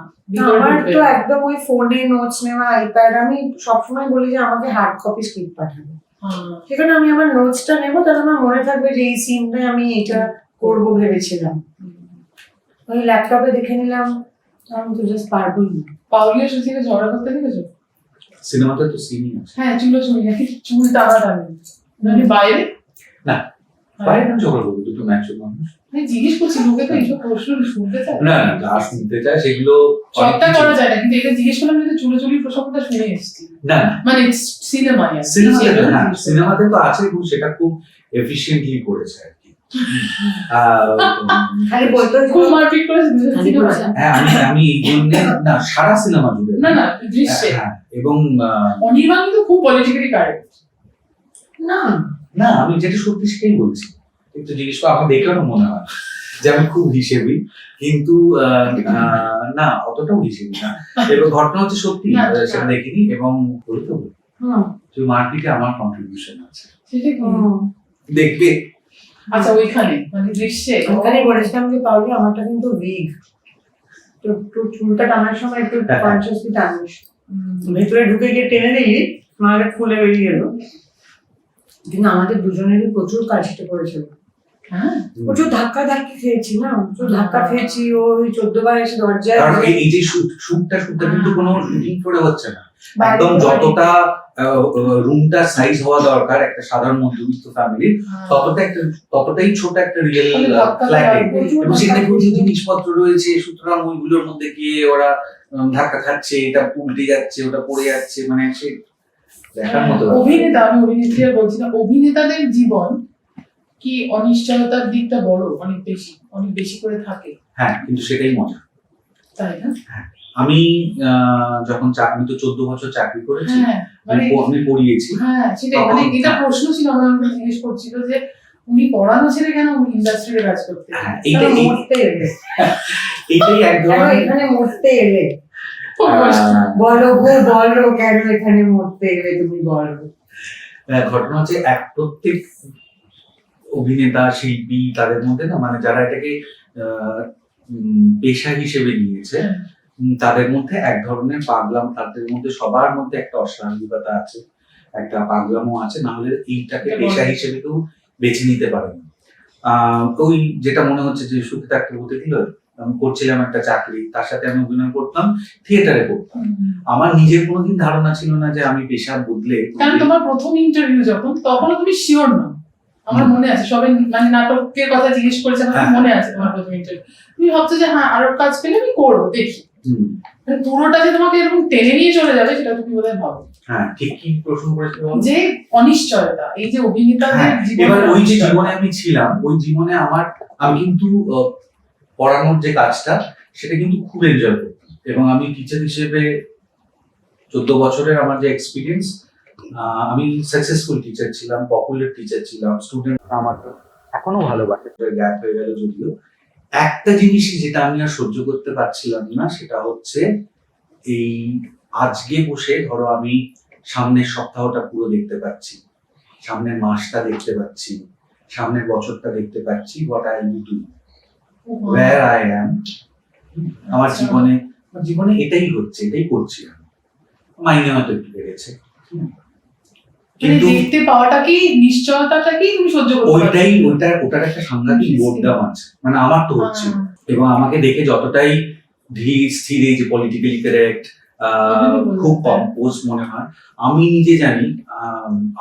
আমার তো একদম ওই ফোনে নোটস নেওয়া, আইপ্যাড, আমি সবসময় বলি যে আমাকে হার্ড কপি স্ক্রিপ্ট পাঠাবে, সেখানে আমি আমার নোটসটা নেবো, তাহলে আমার মনে থাকবে যে এই সিনটা আমি এটা করবো ভেবেছিলাম। ওই ল্যাপটপে দেখে নিলাম, আমি তো জাস্ট পারবোই না। পাউলিয়া সুচিকে ঝগড়া করতে দেখেছো? সিনেমাতে তো সিনই আছে। হ্যাঁ, চুল টানাটানি মানে বাইরে না, বাইরে কেন ঝগড়া করবো? দুটো ম্যাচুর মানুষ। আমি জিজ্ঞেস করছি, লোকে তো এইসব প্রশ্ন শুনতে চায় না না, যা শুনতে চায় সেগুলো সবটা করা যায় না, কিন্তু এটা জিজ্ঞেস করলাম যে চুলোচুলি প্রসঙ্গটা শুনে এসেছি। না মানে সিনেমায় সিনেমাতে তো আছে, এবং সেটা খুব এফিশিয়েন্টলি করেছে আর কি। খালি বলতো খুব মারপিট করেছে সিনেমায়। হ্যাঁ, আমি এই জন্য না, সারা সিনেমা জুড়ে না দৃশ্যে। হ্যাঁ, এবং অনির্বাণ কিন্তু খুব পলিটিক্যালি কারেক্ট। না না, আমি যেটা সত্যি সেটাই বলছি। একটু জিজ্ঞেস করে আমার দেখলেও না মনে হয় যে আমি খুব হিসেবি, কিন্তু না, অতটাও হিসেবি না। এবং ঘটনা হচ্ছে সত্যি সেটা দেখিনি, এবং বলতে তুই মার্কেটে আমার কন্ট্রিবিউশন আছে, সেটা কি দেখবে। আচ্ছা, ওইখানে মানে দৃশ্যে ওখানে বলেছিলাম যে পাউলি আমারটা কিন্তু উইগ, তো একটু চুলটা টানার সময় একটু কনসিয়াসলি টানিস, ভেতরে ঢুকে গিয়ে টেনে দিলি আমাকে খুলে বেরিয়ে এলো। কিন্তু আমাদের দুজনেরই প্রচুর কাশিতে পড়েছিল, প্রচুর ধাক্কা ধাক্কি খেয়েছি না, প্রচুর ধাক্কা খেয়েছি। ওই 14 বার এসে দরজায়, কারণ এই যে শুটটা কিন্তু কোনো শুটিং করে হচ্ছে না, একদম যতটা রুমটা সাইজ হওয়া দরকার একটা সাধারণ মধ্যবিত্ত ফ্যামিলির, ততটাই ছোট একটা রিয়েল ফ্ল্যাটে, এবং সেখানে প্রচুর জিনিসপত্র রয়েছে, সুতরাং ওইগুলোর মধ্যে গিয়ে ওরা ধাক্কা খাচ্ছে, এটা উল্টে যাচ্ছে, ওটা পড়ে যাচ্ছে, মানে সে দেখার মতো। অভিনেতা, আমি অভিনেত্রীরা বলছি না, অভিনেতাদের জীবন কি অনিশ্চয়তার দিকটা বড়, অনেক বেশি করে থাকে। হ্যাঁ, কিন্তু সেটাই মজা, তাই না? আমি যখন আমি তো 14 বছর চাকরি করেছি, আমি পড়িয়েছি। হ্যাঁ, সেটাই, মানে এটা প্রশ্ন ছিল, আমরা জিজ্ঞেস করছিল যে উনি পড়ানো ছেড়ে কেন ইন্ডাস্ট্রিতে কাজ করতে। হ্যাঁ, এইটাই এক ধরনের, এখানে মরতে এলে বলো কেন এখানে মরতে এলে, তুমি বলো। ঘটনা হচ্ছে প্রত্যেক অভিনেতা শিল্পী তাদের মধ্যে না, মানে যারা এটাকে পেশা হিসেবে নিয়েছে, তাদের মধ্যে এক ধরনের পাগলাম, তাদের মধ্যে সবার মধ্যে একটা অস্বাভাবিকতা আছে, একটা পাগলামও আছে, না হলে এইটাকে পেশা হিসেবে কেউ বেছে নিতে পারে না। ওই যেটা মনে হচ্ছে যে সুখে থাকতে বলতে দিল, আমি করছিলাম একটা চাকরি, তার সাথে আমি অভিনয় করতাম, থিয়েটারে করতাম। আমার নিজের কোনোদিন ধারণা ছিল না যে আমি পেশা বদলে। কারণ তোমার প্রথম ইন্টারভিউ যখন, তখন তুমি শিওর না, আমার মনে আছে, সবাই মানে নাটকের কথা জিজ্ঞেস করেছে, আমার মনে আছে তোমার প্রথম ইন্টারভিউ, তুমি ভাবছো যে হ্যাঁ আরো কাজ পেলে আমি করবো, দেখি। পুরোটা যে তোমাকে এরকম টেনে নিয়ে চলে যাবে সেটা তুমি বোধহয় ভাবো। হ্যাঁ, ঠিক কি প্রশ্ন করেছিল যে অনিশ্চয়তা, এই যে অভিনেতাদের জীবনে, এবার ওই যে জীবনে আমি ছিলাম, ওই জীবনে আমি কিন্তু পড়ানোর যে কাজটা সেটা কিন্তু খুব এনজয় করতাম, এবং আমি টিচার হিসেবে 14 বছরের আমার যে এক্সপিরিয়েন্স, আমি সাকসেসফুল টিচার ছিলাম, পপুলার টিচার ছিলাম, স্টুডেন্ট আমার এখনো ভালোবাসে, গ্যাপ হয়ে গেল যদিও। একটা জিনিসই যেটা আমি আর সহ্য করতে পারছিলাম না, সেটা হচ্ছে এই আজকে বসে ধরো আমি সামনের সপ্তাহটা পুরো দেখতে পাচ্ছি, সামনের মাসটা দেখতে পাচ্ছি, সামনের বছরটা দেখতে পাচ্ছি, what I will do, where I am, আমার জীবনে এটাই হচ্ছে, এটাই করছি আমি। মাইনে হয়তো একটু বেড়েছে, কিন্তু দেখতে পাওয়াটা কি, নিশ্চয়তাটা কি তুমি সহ্য করতে পারো? ওটার একটা সাংঘাতিক বোর্ডাম আছে, মানে আমার তো হচ্ছে, এবং আমাকে দেখে যতটাই ধীর স্থির, এই যে পলিটিক্যালি কারেক্ট, খুব কম্পোজ মনে হয়, আমি নিজে জানি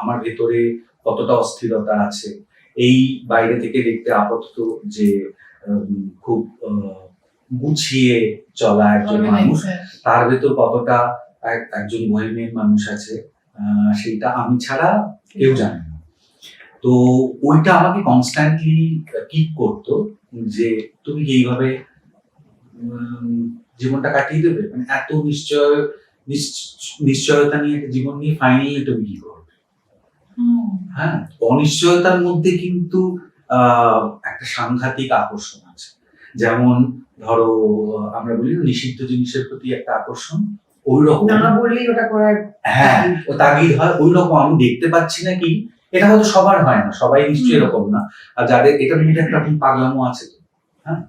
আমার ভেতরে কতটা অস্থিরতা আছে। এই বাইরে থেকে দেখতে আপাতত যে খুব গুছিয়ে চলা একজন মানুষ, হ্যাঁ। তার ভেতর কতটা একজন বহেমিয়ান মানুষ আছে সেইটা আমি ছাড়া কেউ জানে না। তো ওইটা আমাকে কনস্ট্যান্টলি কিক করতো যে তুমি কি এইভাবে জীবনটা কাটিয়ে দেবে, মানে এত নিশ্চয়তা নিয়ে একটা জীবন নিয়ে ফাইনালি তুমি কি করবে। হ্যাঁ, অনিশ্চয়তার মধ্যে কিন্তু একটা সাংঘাতিক আকর্ষণ আছে। যেমন ধরো আমরা বলি নিষিদ্ধ জিনিসের প্রতি একটা আকর্ষণ, ওই রকম না বললেই ওটা করার হ্যাঁ ও তাগিদ হয়, ওই রকম আমি দেখতে পাচ্ছি না কি, এটা হয়তো সবার হয় না, সবাই নিশ্চয়ই এরকম না, আর যাদের এটা নিয়ে একটা পাগলামো আছে। হ্যাঁ,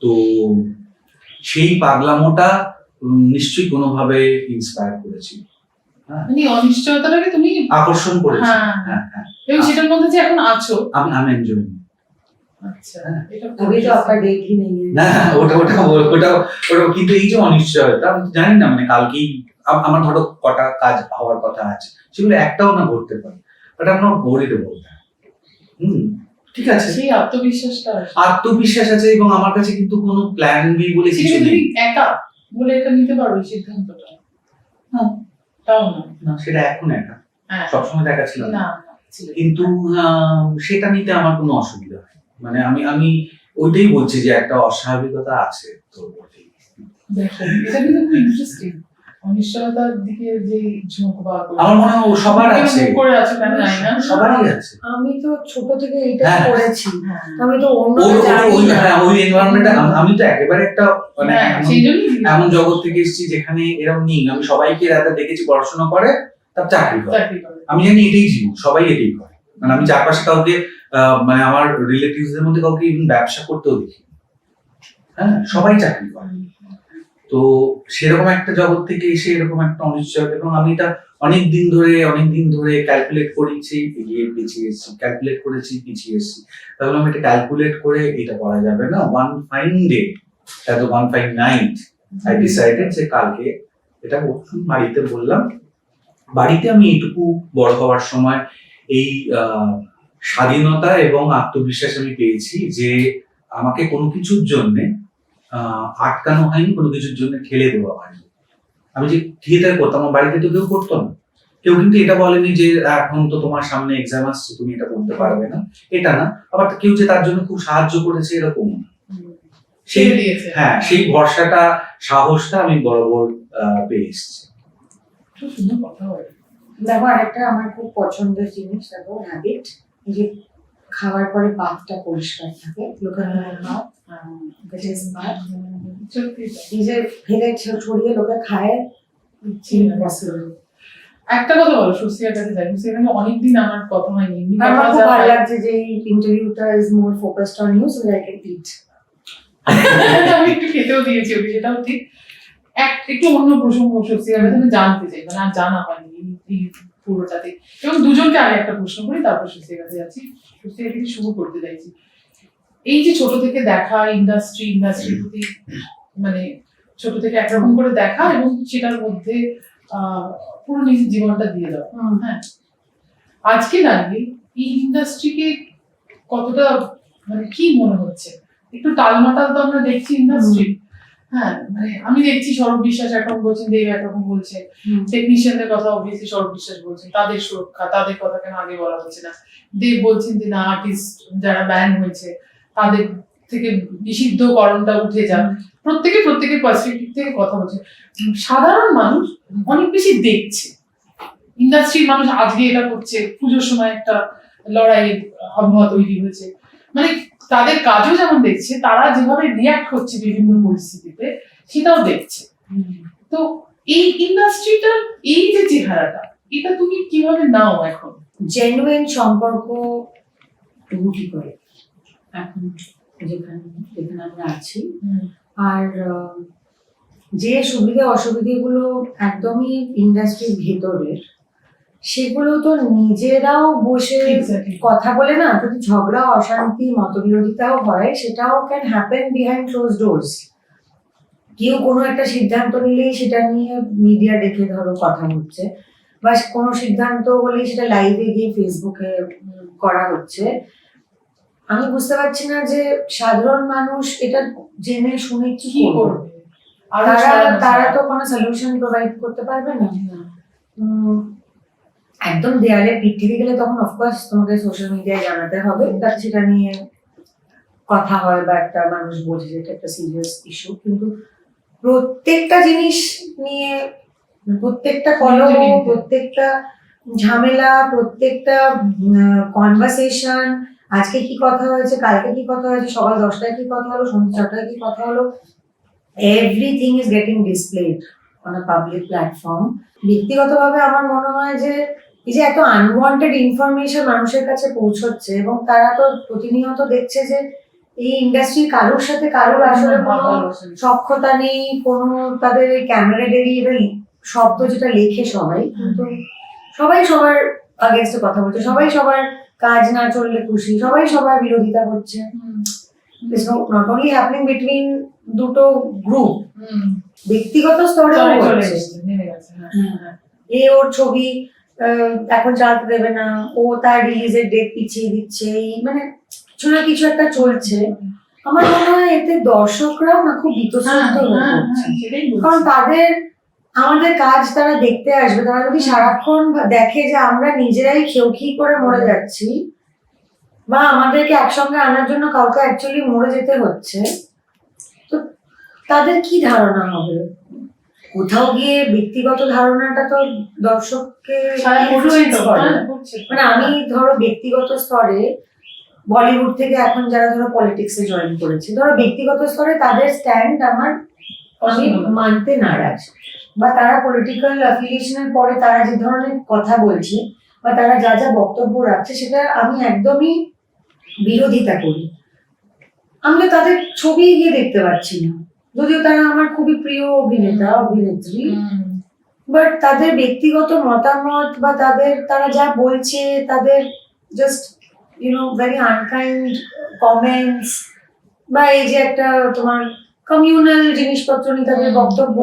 তো সেই পাগলামোটা নিশ্চয়ই কোনোভাবে ইন্সপায়ার করেছি। মানে অনিশ্চয়তাটাকে তুমি আকর্ষণ করেছি। হ্যাঁ। হ্যাঁ হ্যাঁ, এবং সেটার মধ্যে যে এখন আছো। আমি এনজয়। আচ্ছা, এটা अभी तो आपका डेट ही नहीं है। না ওটা কিন্তু এই যে অনিশ্চয়তা, আমি তো জানি না মানে কালকেই আমার ধরো কটা কাজ হওয়ার কথা আছে, সেগুলো একটাও না ঘটতে পারে, বাট আমরা বলে দেবো ঠিক আছে। সেই আত্মবিশ্বাসটা আত্মবিশ্বাস আছে এবং আমার কাছে কিন্তু কোনো প্ল্যান বি বলে কিছু তুমি নেই। একা বলে এটা নিতে পারো এই সিদ্ধান্তটা? হ্যাঁ, তাও না সেটা এখন একা, হ্যাঁ সবসময় দেখা ছিল না, না কিন্তু সেটা নিতে আমার কোনো অসুবিধা হয়, মানে আমি ওইটাই বলছি যে একটা অস্বাভাবিকতা আছে তোর মধ্যে। দেখো এটা কিন্তু খুব ইন্টারেস্টিং, অনিশ্চয়তার দিকে যে ঝোঁক বা আমার মনে হয় সবার আছে, করে আছে কেন জানি না, সবারই আছে। আমি তো ছোট থেকে এটা হ্যাঁ। করেছি, হ্যাঁ। আমি তো অন্য ওই এনভায়রনমেন্টে আমি তো একেবারে একটা মানে হ্যাঁ, সেই জন্যই এমন জগৎ থেকে এসেছি যেখানে এরকম নেই। আমি সবাইকে রাতে দেখেছি পড়াশোনা করে তার চাকরি করে, আমি জানি এটাই জীবন, সবাই এটাই করে। মানে আমি চারপাশে কাউকে মানে আমার রিলেটিভসদের মধ্যে কাউকে ইভেন ব্যবসা করতেও দেখি। হ্যাঁ, সবাই চাকরি করে। তো সেরকম একটা জগৎ থেকে এসে এরকম একটা অনিশ্চয়তা, এবং আমি এটা অনেক দিন ধরে ক্যালকুলেট করেছি, এগিয়ে পিছিয়ে এসেছি, ক্যালকুলেট করেছি, পিছিয়ে এসেছি। তাহলে আমি এটা ক্যালকুলেট করে এটা করা যাবে না। One fine day, one fine night I decided যে কালকে এটা বাড়িতে বললাম। বাড়িতে আমি এইটুকু বড় হওয়ার সময় এই স্বাধীনতা এবং আত্মবিশ্বাস আমি পেয়েছি যে আমাকে কোনো কিছুর জন্যে আটকানো হয়নি, কোনো কিছুর জন্য ঠেলে দেওয়া হয়নি। আমি যে থিয়েটার করতাম, আমার বাড়িতে তো কেউ করতো না, কেউ কিন্তু এটা বলেনি যে এখন তো তোমার সামনে এক্সাম আসছে তুমি এটা করতে পারবে না, এটা না। আবার কেউ যে তার জন্য খুব সাহায্য করেছে এরকম না। সেই হ্যাঁ, সেই ভরসাটা, সাহসটা আমি বরাবর পেয়ে এসেছি। দেখো আরেকটা আমার খুব পছন্দের জিনিস, দেখো হ্যাবিট, যে খাওয়ার পরে পাতটা পরিষ্কার থাকে, লোকের ভাত নিজে ফেলে ছড়িয়ে লোকে খায়, একটা কথা বলো, সুস্মিয়ার কাছে যাই। সুস্মিয়ার কাছে অনেকদিন আমার কথা হয়নি, আমার খুব ভালো লাগছে যে এই ইন্টারভিউটা is more focused on you, so I can eat. আমি একটু খেতেও দিয়েছি ওকে, সেটাও ঠিক। একটু অন্য প্রসঙ্গ সুস্মিয়ার কাছে আমি জানতে চাই, মানে আর জানা হয়নি এই পুরোটাতে। এবং দুজনকে আমি একটা প্রশ্ন করি, তারপর সুস্মিয়ার কাছে যাচ্ছি। সুস্মিয়ার থেকে শুরু করতে চাইছি, এই যে ছোট থেকে দেখা ইন্ডাস্ট্রির প্রতি, মানে ছোট থেকে একরকম করে দেখা এবং সেটার মধ্যে পুরো নিজের জীবনটা দিয়ে দেওয়া, হ্যাঁ, আজকে দাঁড়িয়ে এই ইন্ডাস্ট্রিকে কতটা, মানে কি মনে হচ্ছে? একটু টালমাটাল তো আমরা দেখছি ইন্ডাস্ট্রি। হ্যাঁ, মানে আমি দেখছি সৌরভ বিশ্বাস একরকম বলছেন, দেব একরকম বলছে, টেকনিশিয়ানদের কথা অবভিয়াসলি সৌরভ বিশ্বাস বলছেন, তাদের সুরক্ষা, তাদের কথা কেন আগে বলা হচ্ছে না। দেব বলছেন যে না, আর্টিস্ট যারা ব্যান হয়েছে তাদের থেকে নিষিদ্ধকরণটা উঠে যাক। প্রত্যেকের পার্সপেক্টিভ থেকে কথা বলছে। সাধারণ মানুষ অনেক বেশি দেখছে, ইন্ডাস্ট্রির মানুষ আজকে এটা করছে, পুজোর সময় একটা লড়াইয়ের আবহাওয়া তৈরি হয়েছে, মানে তাদের কাজও যেমন দেখছে, তারা যেভাবে রিয়াক্ট করছে বিভিন্ন পরিস্থিতিতে সেটাও দেখছে। তো এই ইন্ডাস্ট্রিটার এই যে চেহারাটা, এটা তুমি কিভাবে নাও এখন? জেনুইন সম্পর্ক কি করে এখন যেখানে আমরা আছি, আর যে সুবিধা অসুবিধাগুলো একদমই ইন্ডাস্ট্রির ভেতরের, সেগুলো তো নিজেরাও বসে কথা বলে না, যদি ঝগড়া অশান্তি মতবিরোধিতাও হয়, সেটাও can happen behind close doors. কেউ কোনো একটা সিদ্ধান্ত নিলেই সেটা নিয়ে মিডিয়া ডেকে ধরো কথা হচ্ছে, বা কোনো সিদ্ধান্ত হলেই সেটা লাইভে গিয়ে ফেসবুকে করা হচ্ছে। আমি বুঝতে পারছি না যে সাধারণ মানুষ এটা জেনে শুনে কি কি করবে। করবে তারা তো কোনো সলিউশন প্রোভাইড করতে পারবে না। একদম দেয়ালে পিঠ থেকে গেলে তখন অফকোর্স তোমাকে সোশ্যাল মিডিয়ায় জানাতে হবে, তাতে সেটা নিয়ে কথা হয় বা একটা মানুষ বোঝে যে এটা একটা সিরিয়াস ইস্যু। কিন্তু প্রত্যেকটা জিনিস নিয়ে প্রত্যেকটা কলহ, প্রত্যেকটা ঝামেলা, প্রত্যেকটা কনভারসেশন, আজকে কি কথা হয়েছে, কালকে কি কথা হয়েছে, সকাল 10টায় কি কথা হলো, সন্ধ্যা 6টায় কি কথা হলো, everything is getting displayed on a public platform. ব্যক্তিগতভাবে আমার মনে হয় যে এই যে এত আনওয়ান্টেড ইনফরমেশন মানুষের কাছে পৌঁছচ্ছে এবং তারা তো প্রতিনিয়ত দেখছে যে এই ইন্ডাস্ট্রি কারোর সাথে কারোর আসলে কোনো সক্ষতা নেই, কোনো তাদের এই ক্যামেরাডেরি শব্দ যেটা লেখে সবাই, কিন্তু সবাই সবার আগেন্স্টে কথা বলছে, সবাই সবার কাজ না চললে খুশি, সবাই সবার বিরোধিতা করছে। It's not only happening between দুটো গ্রুপ, ব্যক্তিগত স্তরেও হচ্ছে। এ ওর ছবি এখন চালাতে দেবে না, ও তার রিলিজের ডেট পিছিয়ে দিচ্ছে, মানে কিছু না কিছু একটা চলছে। আমার মনে হয় এতে দর্শকরাও না খুব বিতশ্রদ্ধ হয়ে পড়ছে, কারণ তাদের আমাদের কাজ তারা দেখতে আসবে। তারা যদি সারাক্ষণ দেখে যে আমরা নিজেরাই খেউখি করে মরে যাচ্ছি বা আমাদেরকে একসঙ্গে আনার জন্য কাউকে অ্যাকচুয়ালি মরে যেতে হচ্ছে, তো তাদের কি ধারণা হবে? কোথাও গিয়ে ব্যক্তিগত ধারণাটা তো দর্শককে ইনফ্লুয়েন্স করে। মানে আমি ধরো ব্যক্তিগত স্তরে বলিউড থেকে এখন যারা ধরো পলিটিক্সে জয়েন করেছে, ধরো ব্যক্তিগত স্তরে তাদের স্ট্যান্ড আমি মানতে নারাজ, বা তারা পলিটিক্যাল অ্যাফিলিয়েশনের পরে তারা যে ধরনের কথা বলছে বা তারা যা যা বক্তব্য রাখছে সেটা আমি একদমই বিরোধিতা করি। আমি তো তাদের ছবি গিয়ে দেখতে পাচ্ছি না, যদিও তারা আমার খুবই প্রিয় অভিনেতা অভিনেত্রী, বাট তাদের ব্যক্তিগত মতামত বা তারা যা বলছে, তাদের জাস্ট ভেরি আনকাইন্ড কমেন্টস, বা এই যে একটা তোমার কমিউনাল জিনিসপত্র নিয়ে তাদের বক্তব্য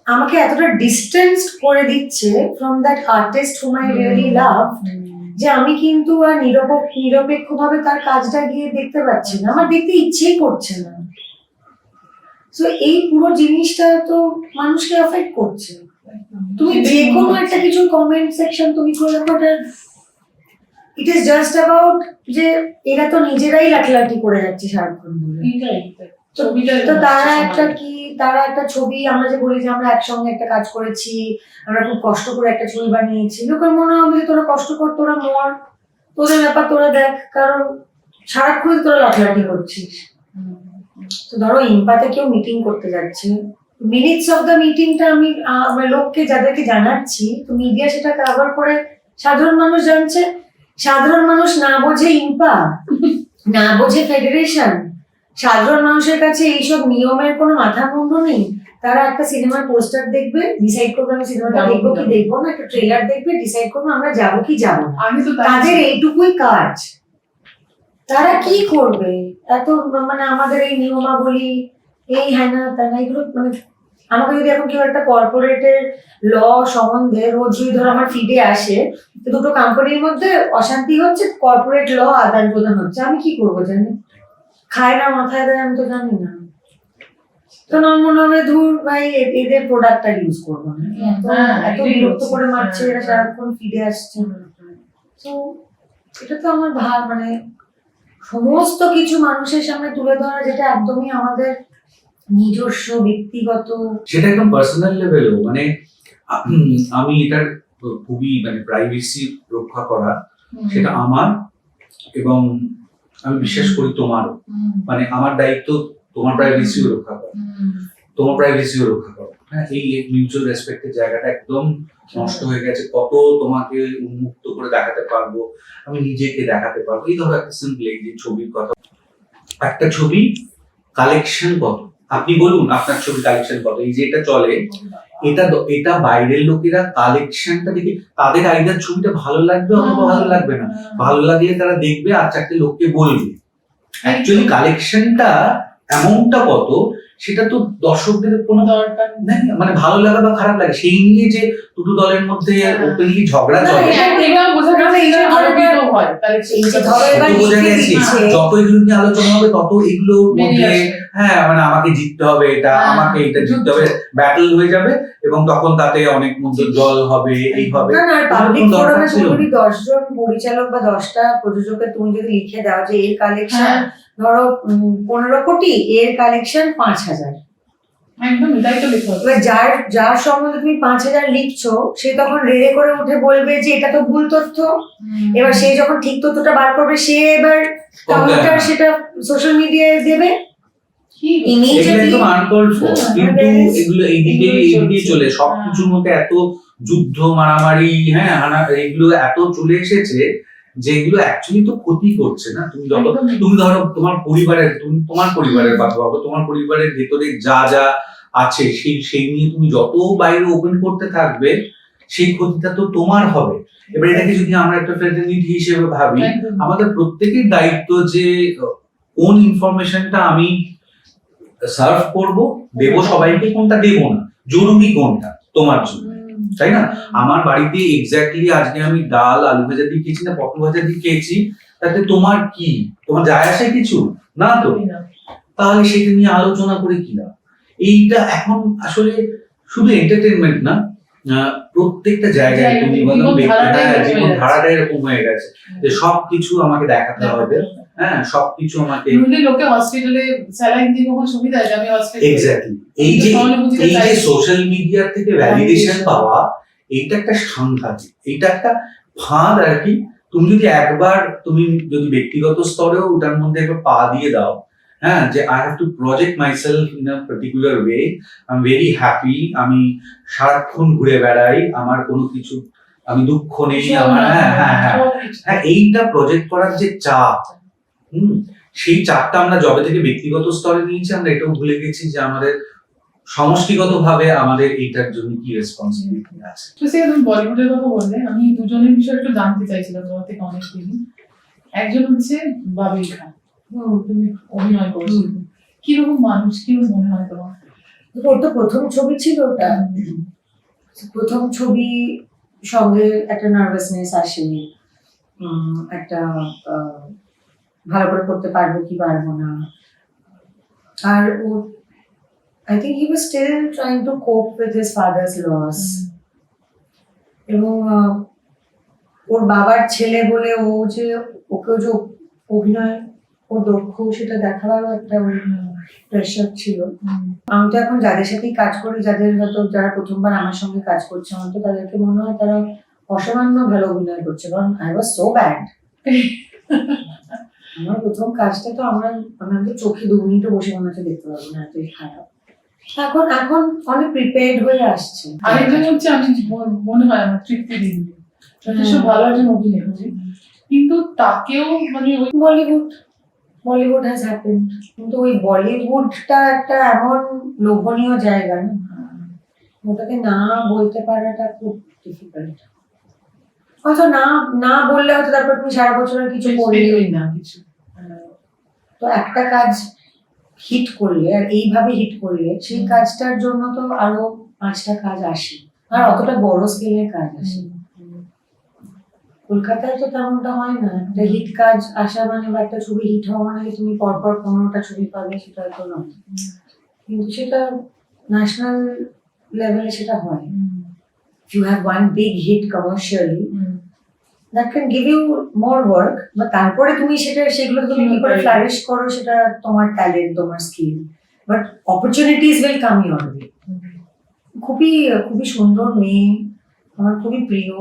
আমাকে এতটা ডিস্টেন্স করে দিচ্ছে from that artist hmm I really love, যে আমি কিন্তু আর নিরপেক্ষভাবে তার কাজটা গিয়ে দেখতে পাচ্ছি না, আমার দেখতে ইচ্ছেই করছে না। সো এই পুরো জিনিসটা তো মানুষকে এফেক্ট করছে। তুমি যে কোনো একটা কিছু কমেন্ট সেকশন তুমি করে দেখো, ইট ইজ জাস্ট অ্যাবাউট যে এরা তো নিজেরাই লাঠি করে যাচ্ছে সারাক্ষণ ধরে। তো তারা একটা ছবি, আমরা যে বলি যে আমরা একসঙ্গে একটা কাজ করেছি, আমরা খুব কষ্ট করে একটা ছবি বানিয়েছি, লোকের মনে হবে যে তোরা কষ্ট কর, তোরা মর, তোদের ব্যাপার তোরা দেখ, কারণ সারাক্ষণ তোরা লাঠি করছিস। তো ধরো ইম্পাতে কেউ মিটিং করতে যাচ্ছে, মিনিটস অফ দ্য মিটিংটা আমি লোককে যাদেরকে জানাচ্ছি, তো মিডিয়া সেটা কভার করে সাধারণ মানুষ জানছে। সাধারণ মানুষ না বোঝে ইম্পা, না বোঝে ফেডারেশন, সাধারণ মানুষের কাছে এইসব নিয়মের কোনো মাথা মুন্ডু নেই। তারা একটা সিনেমার পোস্টার দেখবে, ডিসাইড করবে আমি সিনেমাটা দেখবো কি দেখবো না, একটা ট্রেলার দেখবে, ডিসাইড করবে আমরা যাবো কি যাবো না। তাদের এইটুকুই কাজ। তারা কি করবে? এত মানে আমাদের এই নিয়মাবলী, এই হ্যানা ত্যানা, এগুলো মানে আমাকে যদি এখন কেউ একটা কর্পোরেটের ল সম্বন্ধে রোজ যদি ধরো আমার ফিডে আসে, দুটো কোম্পানির মধ্যে অশান্তি হচ্ছে, কর্পোরেট ল আদান প্রদান হচ্ছে, আমি কি করবো জানি? খায় না মাথায় দেয়, আমি তো জানি না। তো মনে হবে ধুর ভাই এদের প্রোডাক্টটা ইউজ করবো না, এত বিরক্ত করে মারছে এরা সারাক্ষণ ফিডে আসছে। তো এটা তো আমার মানে সমস্ত কিছু মানুষের সামনে তুলে ধরা, যেটা একদমই আমাদের নিজস্ব ব্যক্তিগত, সেটা একদম পার্সোনাল লেভেলও। মানে আমি এটার খুবই মানে প্রাইভেসি রক্ষা করা, সেটা আমার, এবং আমি বিশ্বাস করি তোমারও। মানে আমার দায়িত্ব তোমার প্রাইভেসিও রক্ষা করা, তোমার প্রাইভেসিও রক্ষা করা। হ্যাঁ, এই মিউচুয়াল রেসপেক্টের জায়গাটা একদম নষ্ট হয়ে গেছে। কত তোমাকে উন্মুক্ত করে দেখাতে পারবো, আমি নিজেকে দেখাতে পারবো। এই ধরো একটা সিম্পল এই যে ছবির কথা, একটা ছবি কালেকশন কত, আপনি বলুন আপনার ছবি কালেকশন কত? এই যে এটা চলে, এটা বাইরের লোকেরা কালেকশনটা দেখে তাদের আইডিয়ার ছবিটা ভালো লাগবে অথবা ভালো লাগবে না, ভালো লাগলে তারা দেখবে আর চারটে লোককে বলবে। অ্যাকচুয়ালি কালেকশনটা অ্যামাউন্টটা কত সেটা তো দর্শকদের কোনো দরকার নেই, মানে ভালো লাগা বা খারাপ লাগে সেই নিয়ে যে দুটো দলের মধ্যে ওপেনলি ঝগড়া না, চলে, এটা বোঝা গেছে এই যে আরোপিত হয় এই যে ধরো সেটা এবার বোঝা লিখে গেছে। দিচ্ছে। যত এগুলো নিয়ে আলোচনা হবে তত এগুলোর মধ্যে বেরিয়ে আসে। হ্যাঁ মানে আমাকে জিততে হবে এটা, হ্যাঁ, আমাকে এটা জিততে হবে, ব্যাটল হয়ে যাবে এবং তখন তাতে অনেক মধ্যে জল হবে, এই হবে। না না, এগুলোর পাবলিক কোনো দরকার ফোরামে ছিল না। যদি 10 জন পরিচালক বা 10টা প্রযোজকের তুমি যদি লিখে দাও যে এর কালেকশন হ্যাঁ ধরো 15 কোটি, এর কালেকশন 5,000, একদম এটাই তো লিখতে হবে। এবার যার সম্বন্ধে তুমি 5,000 লিখছো সে তখন রেড়ে করে উঠে বলবে যে এটা তো ভুল তথ্য। এবার সে যখন ঠিক তথ্যটা বার করবে সে এবার কাউন্টার সেটা সোশ্যাল মিডিয়ায় দেবে কি এগুলো ইমিডিয়েটলি। একদম আনটোল্ড ফর, হ্যাঁ, কিন্তু there is- এগুলো এইদিকে চলে সবকিছুর মধ্যে এত যুদ্ধ মারামারি, হ্যাঁ এগুলো এত চলে এসেছে যেগুলো অ্যাকচুয়ালি তো ক্ষতি করছে না। তুমি যত একদমই। তুমি ধরো তোমার পরিবারের কথা ভাবো, তোমার পরিবারের ভেতরে যা যা আছে সেই নিয়ে তুমি যত বাইরে ওপেন করতে থাকবে সেই ক্ষতিটা তো তোমার হবে। এবার এটাকে যদি আমরা একটা ফ্রেটার্নিটি হিসেবে ভাবি, একদম। আমাদের প্রত্যেকের দায়িত্ব যে কোন ইনফরমেশনটা আমি সার্ভ করব, দেবো সবাইকে, কোনটা দেবো না, জরুরি কোনটা তোমার জন্য, তাই না? আমার বাড়িতে এক্স্যাক্টলি আজকে আমি ডাল আলু ভাজা দিয়ে খেয়েছি না পটল ভাজা দিয়ে খেয়েছি, তাতে তোমার কি, তোমার যায় আসে কিছু না তো? তাহলে সেটা নিয়ে আলোচনা করে কি না? এইটা এখন আসলে শুধু এন্টারটেনমেন্ট না, প্রত্যেকটা জায়গায় তুমি বলো জীবন ধারাটা এরকম হয়ে গেছে যে সবকিছু আমাকে দেখাতে হবে, হ্যাঁ সবকিছু আমাকে লোকে হসপিটালে স্যালাইন দিয়ে কখন সুবিধা আছে, আমি হসপিটালে এক্স্যাক্টলি এই যে সোশ্যাল মিডিয়া থেকে ভ্যালিডেশন পাওয়া, এইটা একটা সাংঘাতিক, এইটা একটা ফাঁদ আর কি। তুমি যদি ব্যক্তিগত স্তরেও ওটার মধ্যে একবার পা দিয়ে দাও, হ্যাঁ যে I have to project myself in a particular way, I am very happy, আমি সারাক্ষণ ঘুরে বেড়াই, আমার কোনো কিছু আমি দুঃখ নেই, আমার হ্যাঁ এইটা প্রজেক্ট করার যে চাপ, সেই চাপটা আমরা যবে থেকে ব্যক্তিগত স্তরে নিয়েছি, আমরা এটাও ভুলে গেছি যে আমাদের সমষ্টিগতভাবে আমাদের এইটার জন্য কি রেসপন্সিবিলিটি আছে। তো সে তুমি বলিউডের কথা বললে, আমি দুজনের বিষয়ে একটু জানতে চাইছিলাম তোমার থেকে অনেকদিন। একজন হচ্ছে বাবিল খান, তুমি অভিনয় করেছো, কিরকম মানুষ, কিরকম মনে হয় তোমার? ওর তো প্রথম ছবি ছিল ওটা, প্রথম ছবি সঙ্গে একটা নার্ভাসনেস আসে, একটা ভালো করে করতে পারবো কি পারবো না। আর ও I think he was still trying to cope with his father's loss. এবং ওর বাবার ছেলে বলে ও যে ওকেও যে অভিনয় ও দক্ষ সেটা দেখাবারও একটা প্রেশার ছিল। আমি তো এখন যাদের সাথেই কাজ করি, যারা প্রথমবার আমার সঙ্গে কাজ করছে, আমার তো তাদেরকে মনে হয় তারা অসামান্য ভালো অভিনয় করছে, কারণ আই ওয়াজ সো ব্যাড। আমার প্রথম কাজটা তো আমাদের চোখে 2 মিনিটও বসে মনে হচ্ছে দেখতে পারবো না, এতই খারাপ। এখন অনেক প্রিপেয়ার্ড হয়ে আসছে। আরেকজন হচ্ছে, আমি মনে হয় আমার তৃপ্তি দিন, যথেষ্ট ভালো একজন অভিনেত্রী, কিন্তু তাকেও মানে বলিউড হ্যাজ হ্যাপেন্ড, কিন্তু ওই বলিউডটা একটা এমন লোভনীয় জায়গা না, ওটাকে না বলতে পারাটা খুব ডিফিকাল্ট। হয়তো না বললে হয়তো তারপর তুমি সারা বছর আর কিছু করলেই না কিছু। তো একটা কাজ হিট করলে আর এইভাবে হিট করলে সেই কাজটার জন্য তো আরো 5টা কাজ আসে, আর অতটা বড় স্কেলের কাজ আসে। কলকাতায় তো তেমনটা হয় না, একটা হিট কাজ আসা মানে বা একটা ছবি হিট হওয়া মানে তুমি পরপর 15টা ছবি পাবে, সেটা তো নয়। কিন্তু সেটা ন্যাশনাল লেভেলে সেটা হয়। If you have one big hit commercially, that can give you more work, but তারপরে তুমি সেগুলো তুমি কি করে ফ্লারিশ করো সেটা তোমার ট্যালেন্ট, তোমার skill, but opportunities will come your way. খুবই সুন্দর মেয়ে, আমার খুবই প্রিয়।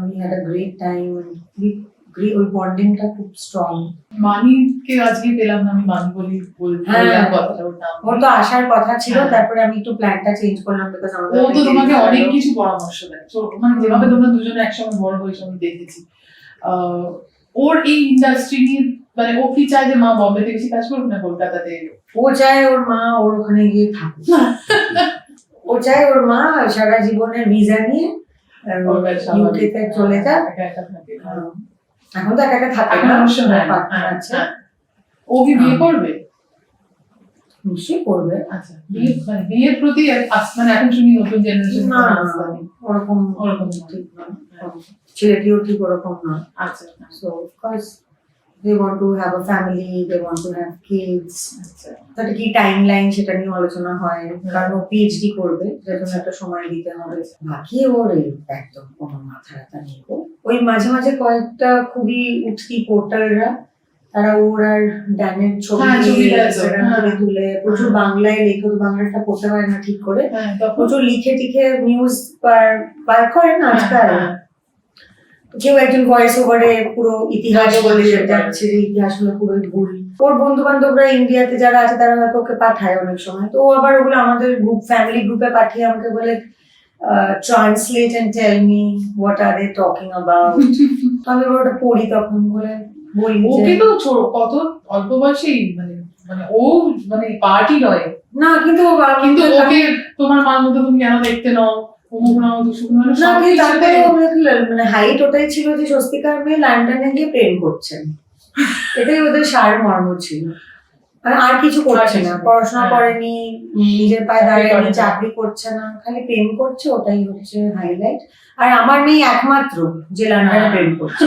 We had a great time and ওই বন্ডিংটা খুব স্ট্রং। মানিকে আজকে পেলাম না, আমি মানি বললাম কথাটা, ওর নাম ওর তো আসার কথা ছিল, তারপরে আমি একটু প্ল্যানটা চেঞ্জ করলাম বিকজ আমাদের ও তো তোমাকে অনেক কিছু পরামর্শ দেয়, মানে যেভাবে তোমরা দুজনে একসঙ্গে বড় হয়েছো আমি দেখেছি। ওর এই ইন্ডাস্ট্রি নিয়ে মানে ও কি চায় যে মা বম্বে থেকে কাজ করুক না কলকাতাতে? ও চায় ওর মা ওর ওখানে গিয়ে থাকুক। ও চায় ওর মা সারা জীবনের ভিসা নিয়ে ইউকেতে চলে যাক। এখন তো একা থাকে না, পার্টনার আছে। ও কি বিয়ে করবে? নিশ্চয়ই করবে। আচ্ছা, বিয়ের প্রতি মানে এখন শুনি নতুন জেনারেশন না ওরকম ওরকম ঠিক নয়, ছেলেটিও ঠিক ওরকম নয়। আচ্ছা So of course they want to have a family, they want to have kids. আচ্ছা তাতে কি টাইমলাইন সেটা নিয়ে আলোচনা হয়, কারণ ও পিএইচডি করবে, যার জন্য একটা সময় দিতে হবে। বাকি ওর একদম কোনো মাথা ব্যথা নেই। ওই মাঝে মাঝে কয়েকটা খুবই উঠতি পোর্টালরা তারা ওর আর ড্যানের ছবি Instagram থেকে তুলে প্রচুর বাংলায় লেখে, বাংলাটা পড়তে পারে না ঠিক করে, প্রচুর লিখে টিখে নিউজ বার করে না আজকাল। কেউ একজন ভয়েস ওভারে পুরো ইতিহাস বলে যাচ্ছে যে ইতিহাস হলো পুরোই ভুল। ওর বন্ধু বান্ধবরা ইন্ডিয়াতে যারা আছে তারা হয়তো ওকে পাঠায় অনেক সময়, তো ও আবার ওগুলো আমাদের গ্রুপ ফ্যামিলি গ্রুপে পাঠিয়ে আমাকে বলে translate and tell me what are they talking about. আমি ওটা পড়ি তখন বলে বলি ওকে তো কত অল্প বয়সেই মানে মানে ও মানে পার্টি নয় না, কিন্তু ওকে তোমার মার মতো তুমি কেন দেখতে নাও, মানে হাইট ওটাই ছিল যে স্বস্তিকার মেয়ে লন্ডনে গিয়ে প্রেম করছেন, এটাই ওদের সার মর্ম ছিল। আর কিছু করছে না, পড়াশোনা করেনি, নিজের পায়ে দাঁড়ায়নি, চাকরি করছে না, খালি প্রেম করছে, ওটাই হচ্ছে হাইলাইট। আর আমার মেয়ে একমাত্র যে লন্ডনে প্রেম করছে,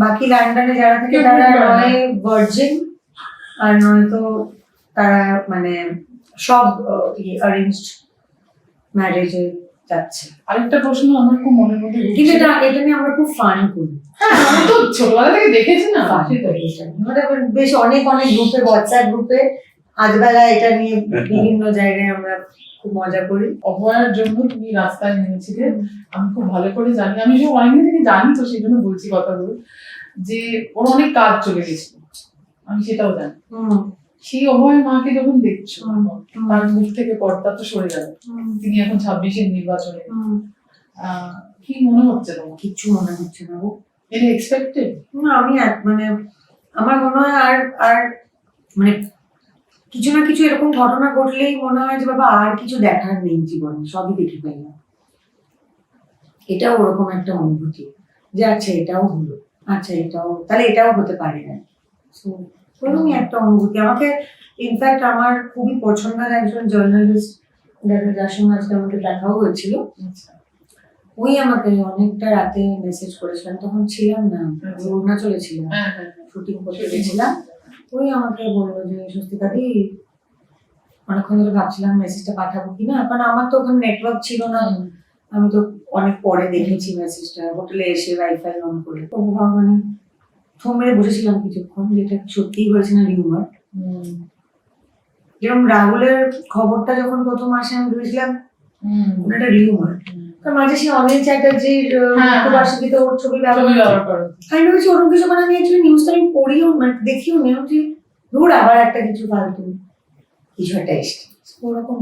বাকি লন্ডনে যারা থাকে তারা নয় ভার্জিন আর নয়তো তারা মানে সব অ্যারেঞ্জড ম্যারেজে যাচ্ছে। আরেকটা প্রশ্ন আমার খুব মনের মধ্যে, কিন্তু এটা নিয়ে আমরা খুব ফান করি। হ্যাঁ আমি তো ছোটবেলা থেকে দেখেছি না, বেশ অনেক গ্রুপে, হোয়াটসঅ্যাপ গ্রুপে আজবেলা এটা নিয়ে বিভিন্ন জায়গায় আমরা খুব মজা করি। অভয়ার জন্য তুমি রাস্তায় নেমেছিলে, আমি খুব ভালো করে জানি, আমি সব অনেকদিন থেকে জানি, তো সেই জন্য বলছি কথাগুলো, যে ওর অনেক কাজ চলে গেছিল, আমি সেটাও জানি। সেই অভয়ের মাকে যখন দেখছো, তার মুখ থেকে পর্দা তো সরে গেল, তিনি এখন 26-এর নির্বাচনে, কি মনে হচ্ছে তোমার? কিছু মনে হচ্ছে না। এটা এক্সপেক্টেড না, আমি মানে আমার মনে হয় আর মানে কিছু না কিছু এরকম ঘটনা ঘটলেই মনে হয় যে বাবা আর কিছু দেখার নেই জীবনে, সবই দেখে পেলাম। এটাও ওরকম একটা অনুভূতি যে আচ্ছা এটাও হলো, আচ্ছা এটাও তাহলে এটাও হতে পারে না, ওরকমই একটা অনুভূতি। আমাকে ইনফ্যাক্ট আমার খুবই পছন্দের একজন জার্নালিস্ট যার সঙ্গে আজকে আমাকে দেখাও হয়েছিল, ওই আমাকে অনেকটা রাতে মেসেজ করেছিলাম, তখন ছিলাম না, অরুণাচলে ছিলাম, শুটিং করতে গেছিলাম। ওই আমাকে বললো যে স্বস্তিকা দি, অনেকক্ষণ ধরে ভাবছিলাম মেসেজটা পাঠাবো কিনা, কারণ আমার তো ওখানে নেটওয়ার্ক ছিল না, আমি তো অনেক পরে দেখেছি মেসেজটা, হোটেলে এসে ওয়াইফাই অন করে। তো মানে ফোন মেরে বসেছিলাম কিছুক্ষণ, যেটা সত্যিই হয়েছে না রিউমার। যেরকম রাহুলের খবরটা যখন প্রথম আসে আমি ভেবেছিলাম ওটা রিউমার, কারণ মাঝে সে অনিল চ্যাটার্জির মুখবার্ষিকীতে ওর ছবি ব্যবহার করে, আমি ভেবেছি ওরকম কিছু, মানে আমি অ্যাকচুয়ালি নিউজটা আমি পড়িও মানে দেখিও নেই, যে ধর আবার একটা কিছু ফালতু কিছু একটা এসছে, ওরকম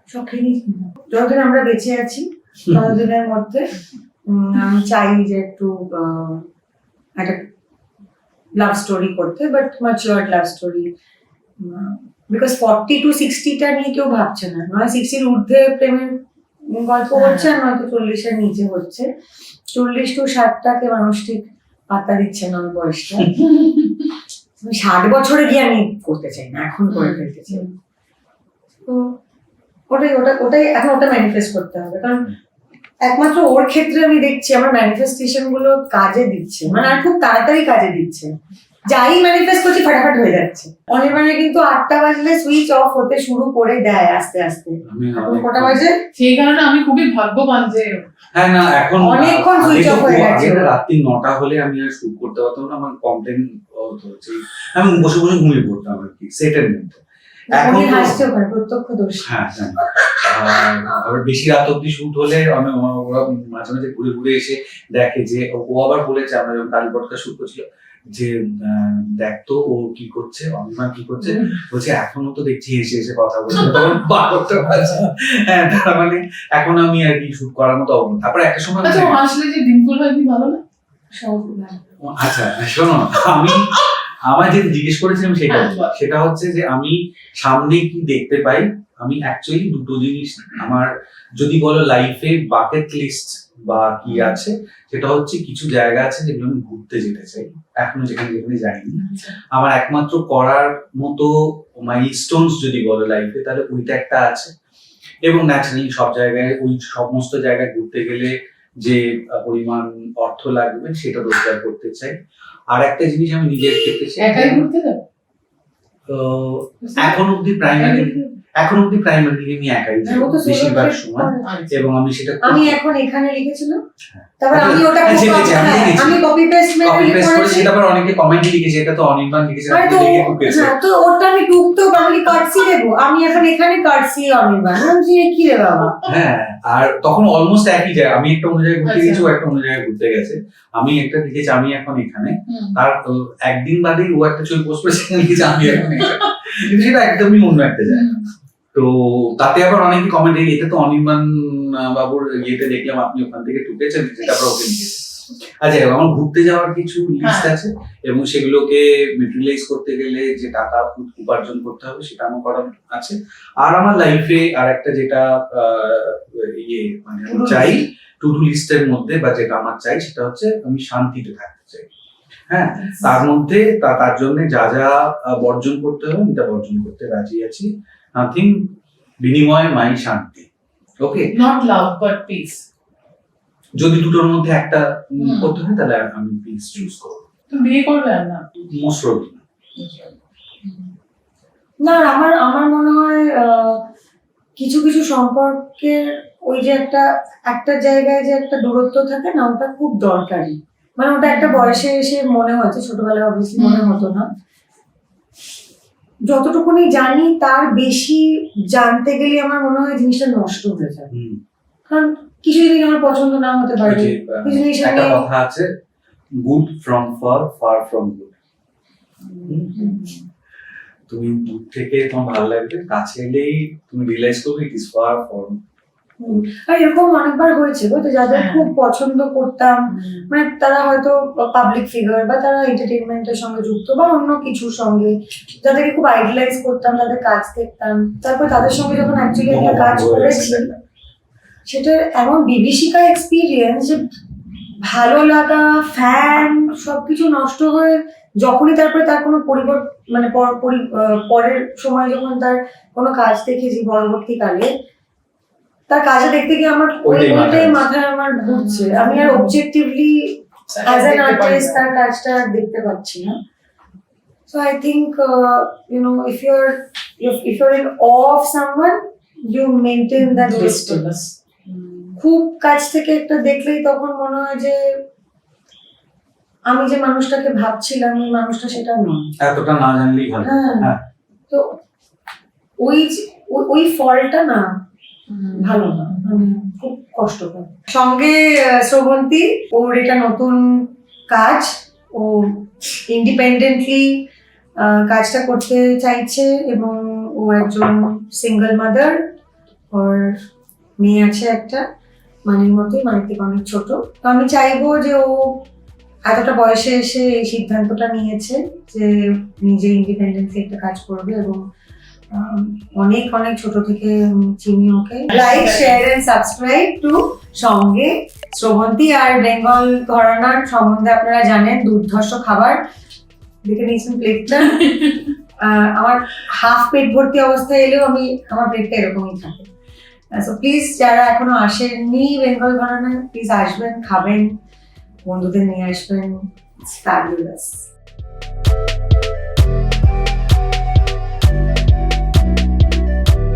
সব খেয়ে নিয়েছি। যতদিন আমরা বেঁচে আছি ততদিনের মধ্যে আমি চাই যে একটু একটা লাভ স্টোরি করতে, but matured love story, because 40 to 60টা নিয়ে কেউ ভাবছে না, নয় 60-র ঊর্ধ্বে প্রেমের গল্প হচ্ছে, আর নয়তো 40-এর নিচে হচ্ছে। 40 to 60টাকে মানুষ ঠিক পাত্তা দিচ্ছে না ওই বয়সটা। 60 বছরে গিয়ে আমি করতে চাই না, এখন করে ফেলতে চাই। তো ওটাই এখন ওটা ম্যানিফেস্ট করতে হবে, কারণ একমাত্র ওর ক্ষেত্রে আমি দেখছি আমার ম্যানিফেস্টেশন গুলো কাজে দিচ্ছে, মানে আর খুব তাড়াতাড়ি কাজে দিচ্ছে, যাই ম্যানিফেস্ট করছি ফাটাফাট হয়ে যাচ্ছে। অনির্বাণে কিন্তু 8টা বাজলে সুইচ অফ হতে শুরু করে দেয় আস্তে আস্তে, এখন কটা বাজে? সেই কারণে আমি খুবই ভাগ্যবান যে হ্যাঁ না এখন অনেকক্ষণ সুইচ অফ হয়ে গেছে। রাত্রি 9টা হলে আমি আর শুট করতে পারতাম না, আমার কমপ্লেন হচ্ছে, আমি বসে বসে ঘুমিয়ে পড়তাম আর কি সেটের মধ্যে। এখন হাসতে পারে, প্রত্যক্ষ দোষ। হ্যাঁ আবার বেশি রাত অব্দি শুট হলে ওরা মাঝে মাঝে ঘুরে ঘুরে এসে দেখে যে ও আবার বলেছে, আমরা যখন কালী পডকাস্ট শুট করছিল, যে দেখতো ও কি করছে, অনির্বাণ কি করছে, বলছে এখনো তো দেখছি এসে এসে কথা বলছে, তখন 12টা বাজে। হ্যাঁ তার মানে এখন আমি আর কি শুট করার মতো অবস্থা। তারপরে একটা সময় আসলে যে ডিম্পল হয় কি ভালো না, আচ্ছা শোনো, আমি আমার যে জিজ্ঞেস করেছিলাম সেটা হচ্ছে যে আমি সামনে কি দেখতে পাই। আমি অ্যাকচুয়ালি দুটো জিনিস, আমার যদি বলো লাইফে বাকেট লিস্ট বা কি আছে, সেটা হচ্ছে কিছু জায়গা আছে যেগুলো আমি ঘুরতে যেতে চাই, এখনো যেখানে যেখানে যাইনি। আমার একমাত্র করার মতো মাইলস্টোনস যদি বলো লাইফে, তাহলে ওইটা একটা আছে। এবং ন্যাচারালি সব জায়গায় ওই সমস্ত জায়গায় ঘুরতে গেলে যে পরিমাণ অর্থ লাগবে সেটা রোজগার করতে চাই। আর একটা জিনিস আমি নিজের ক্ষেত্রে একাই ঘুরতে যাবো? এখন অব্দি প্রাইমারিলি আমি একাই যাই ও তো solo বেশিরভাগ trip সময়, আচ্ছা। এবং আমি সেটা আমি এখন এখানে লিখেছিলাম, তারপর হ্যাঁ, আমি ওটা হ্যাঁ, খুব- জেনেছি, আমি হ্যাঁ, দেখেছি। আমি কপি পেস্ট কপি পেস্ট করে করেছি। সেটা আবার অনেকে কমেন্ট লিখেছে, এটা তো অনির্বাণ লিখেছে, আরে আপনি তো দেখে খুব পেয়েছে। হ্যাঁ, তো ওটা আমি টুকতো আমি কাটছি দেবো, আমি এখন এখানে কাটছি অনির্বাণ, আমি বলছি, এ কি রে বাবা। হ্যাঁ, আর তখন অলমোস্ট একই যায়, আমি একটা অন্য জায়গায় ঘুরতে আচ্ছা। গেছি, ও একটা অন্য জায়গায় ঘুরতে গেছে, আমি একটা লিখেছি আমি এখন এখানে, হুম। তার একদিন বাদেই ও একটা ছবি পোস্ট করেছে লিখেছে আমি এখন এখানে, কিন্তু সেটা একদমই অন্য একটা জায়গা। তো তাতে আবার অনেকে কমেন্ট, এটা তো অনির্বাণ বাবুর ইয়েতে দেখলাম আপনি ওখান থেকে টুকেছেন, সেটা আবার ওকে লিখেছে। আচ্ছা, আমার ঘুরতে যাওয়ার কিছু লিস্ট আছে, এবং সেগুলোকে মেটেরিয়ালাইজ করতে গেলে যে টাকা উপার্জন করতে হবে সেটা আমার করা আছে। আর আমার লাইফে আর একটা যেটা মানে আমি চাই টু ডু লিস্টের মধ্যে, বা যেটা আমার চাই সেটা হচ্ছে আমি শান্তিতে থাকতে চাই। হ্যাঁ, তার মধ্যে তার জন্য যা যা বর্জন করতে হবে আমি তা বর্জন করতে রাজি আছি। নাথিং বিনিময়ে মাই শান্তি। ওকে, নট লাভ বাট পিস। যদি দুটোর মধ্যে একটা করতে হয় তাহলে আমি পিস চুজ করবো। তুমি বিয়ে করবে আর না? মোস্ট প্রবলি না, আমার মনে হয় কিছু কিছু সম্পর্কের ওই যে একটা জায়গায় যে একটা দূরত্ব থাকে না, ওটা খুব দরকারি। মানে ওটা একটা বয়সে এসে মনে হয়েছে, ছোটবেলায় অবভিয়াসলি মনে হতো না। যতটুকুনি জানি তার বেশি জানতে গেলে আমার মনে হয় জিনিসটা নষ্ট হয়ে যায়। কারণ কিছু জিনিস আমার পছন্দ না হতে পারে, কিছু জিনিস একটা কথা আছে, good from fur, far from good. তুমি দূর থেকে তোমার ভালো লাগবে, কাছে এলেই তুমি রিয়েলাইজ করবে ইট ইজ ফার ফ্রম। আর এরকম অনেকবার হয়েছে গো, তো যাদের খুব পছন্দ করতাম, মানে তারা হয়তো পাবলিক ফিগার বা তারা এন্টারটেইনমেন্টের সঙ্গে যুক্ত বা অন্য কিছুর সঙ্গে, যাদেরকে খুব আইডলাইজ করতাম, তাদের কাজ দেখতাম, তারপর তাদের সঙ্গে যখন অ্যাকচুয়ালি একটা কাজ করেছি, সেটা এমন বিভীষিকা এক্সপিরিয়েন্স যে ভালো লাগা, ফ্যান সবকিছু নষ্ট হয়ে যখনই তারপরে তার কোনো মানে পরের সময় যখন তার কোনো কাজ দেখেছি পরবর্তীকালে, তার কাজে দেখতে গিয়ে আমার ওইটাই মাথায় আমার ঘুরছে, আমি আর অবজেক্টিভলি অ্যাজ অ্যান আর্টিস্ট তার কাজটা দেখতে পাচ্ছি না। So I think if you're in awe of someone, you maintain that distance. খুব কাছ থেকে একটা দেখলেই তখন মনে হয় যে আমি যে মানুষটাকে ভাবছিলাম ওই মানুষটা সেটা নয়, এতটা না জানলেই ভালো। হ্যাঁ, তো ওই ফলটা না ভালো না, মানে খুব কষ্টকর। সঙ্গে শ্রবন্তী, ওর এটা নতুন কাজ, ও ইন্ডিপেন্ডেন্টলি কাজটা করতে চাইছে, এবং ও একজন সিঙ্গেল মাদার, ওর মেয়ে আছে একটা, মানির মতোই, মানির থেকে অনেক ছোট। তো আমি চাইবো যে ও এতটা বয়সে এসে এই সিদ্ধান্তটা নিয়েছে যে নিজে ইন্ডিপেন্ডেন্টলি একটা কাজ করবে, এবং অনেক অনেক ছোট থেকে চিনি ওকে। Like, share and subscribe to সঙ্গে শ্রবন্তী। আর বেঙ্গল ঘরানার সম্বন্ধে আপনারা জানেন, দুর্ধর্ষ খাবার, দেখে নিয়েছেন প্লেটটা, আমার হাফ পেট ভর্তি অবস্থায় এলেও আমার পেটটা এরকমই থাকে। সো প্লিজ যারা এখনো আসেননি বেঙ্গল ঘরানায়, প্লিজ আসবেন, খাবেন, বন্ধুদের নিয়ে আসবেন। It's fabulous.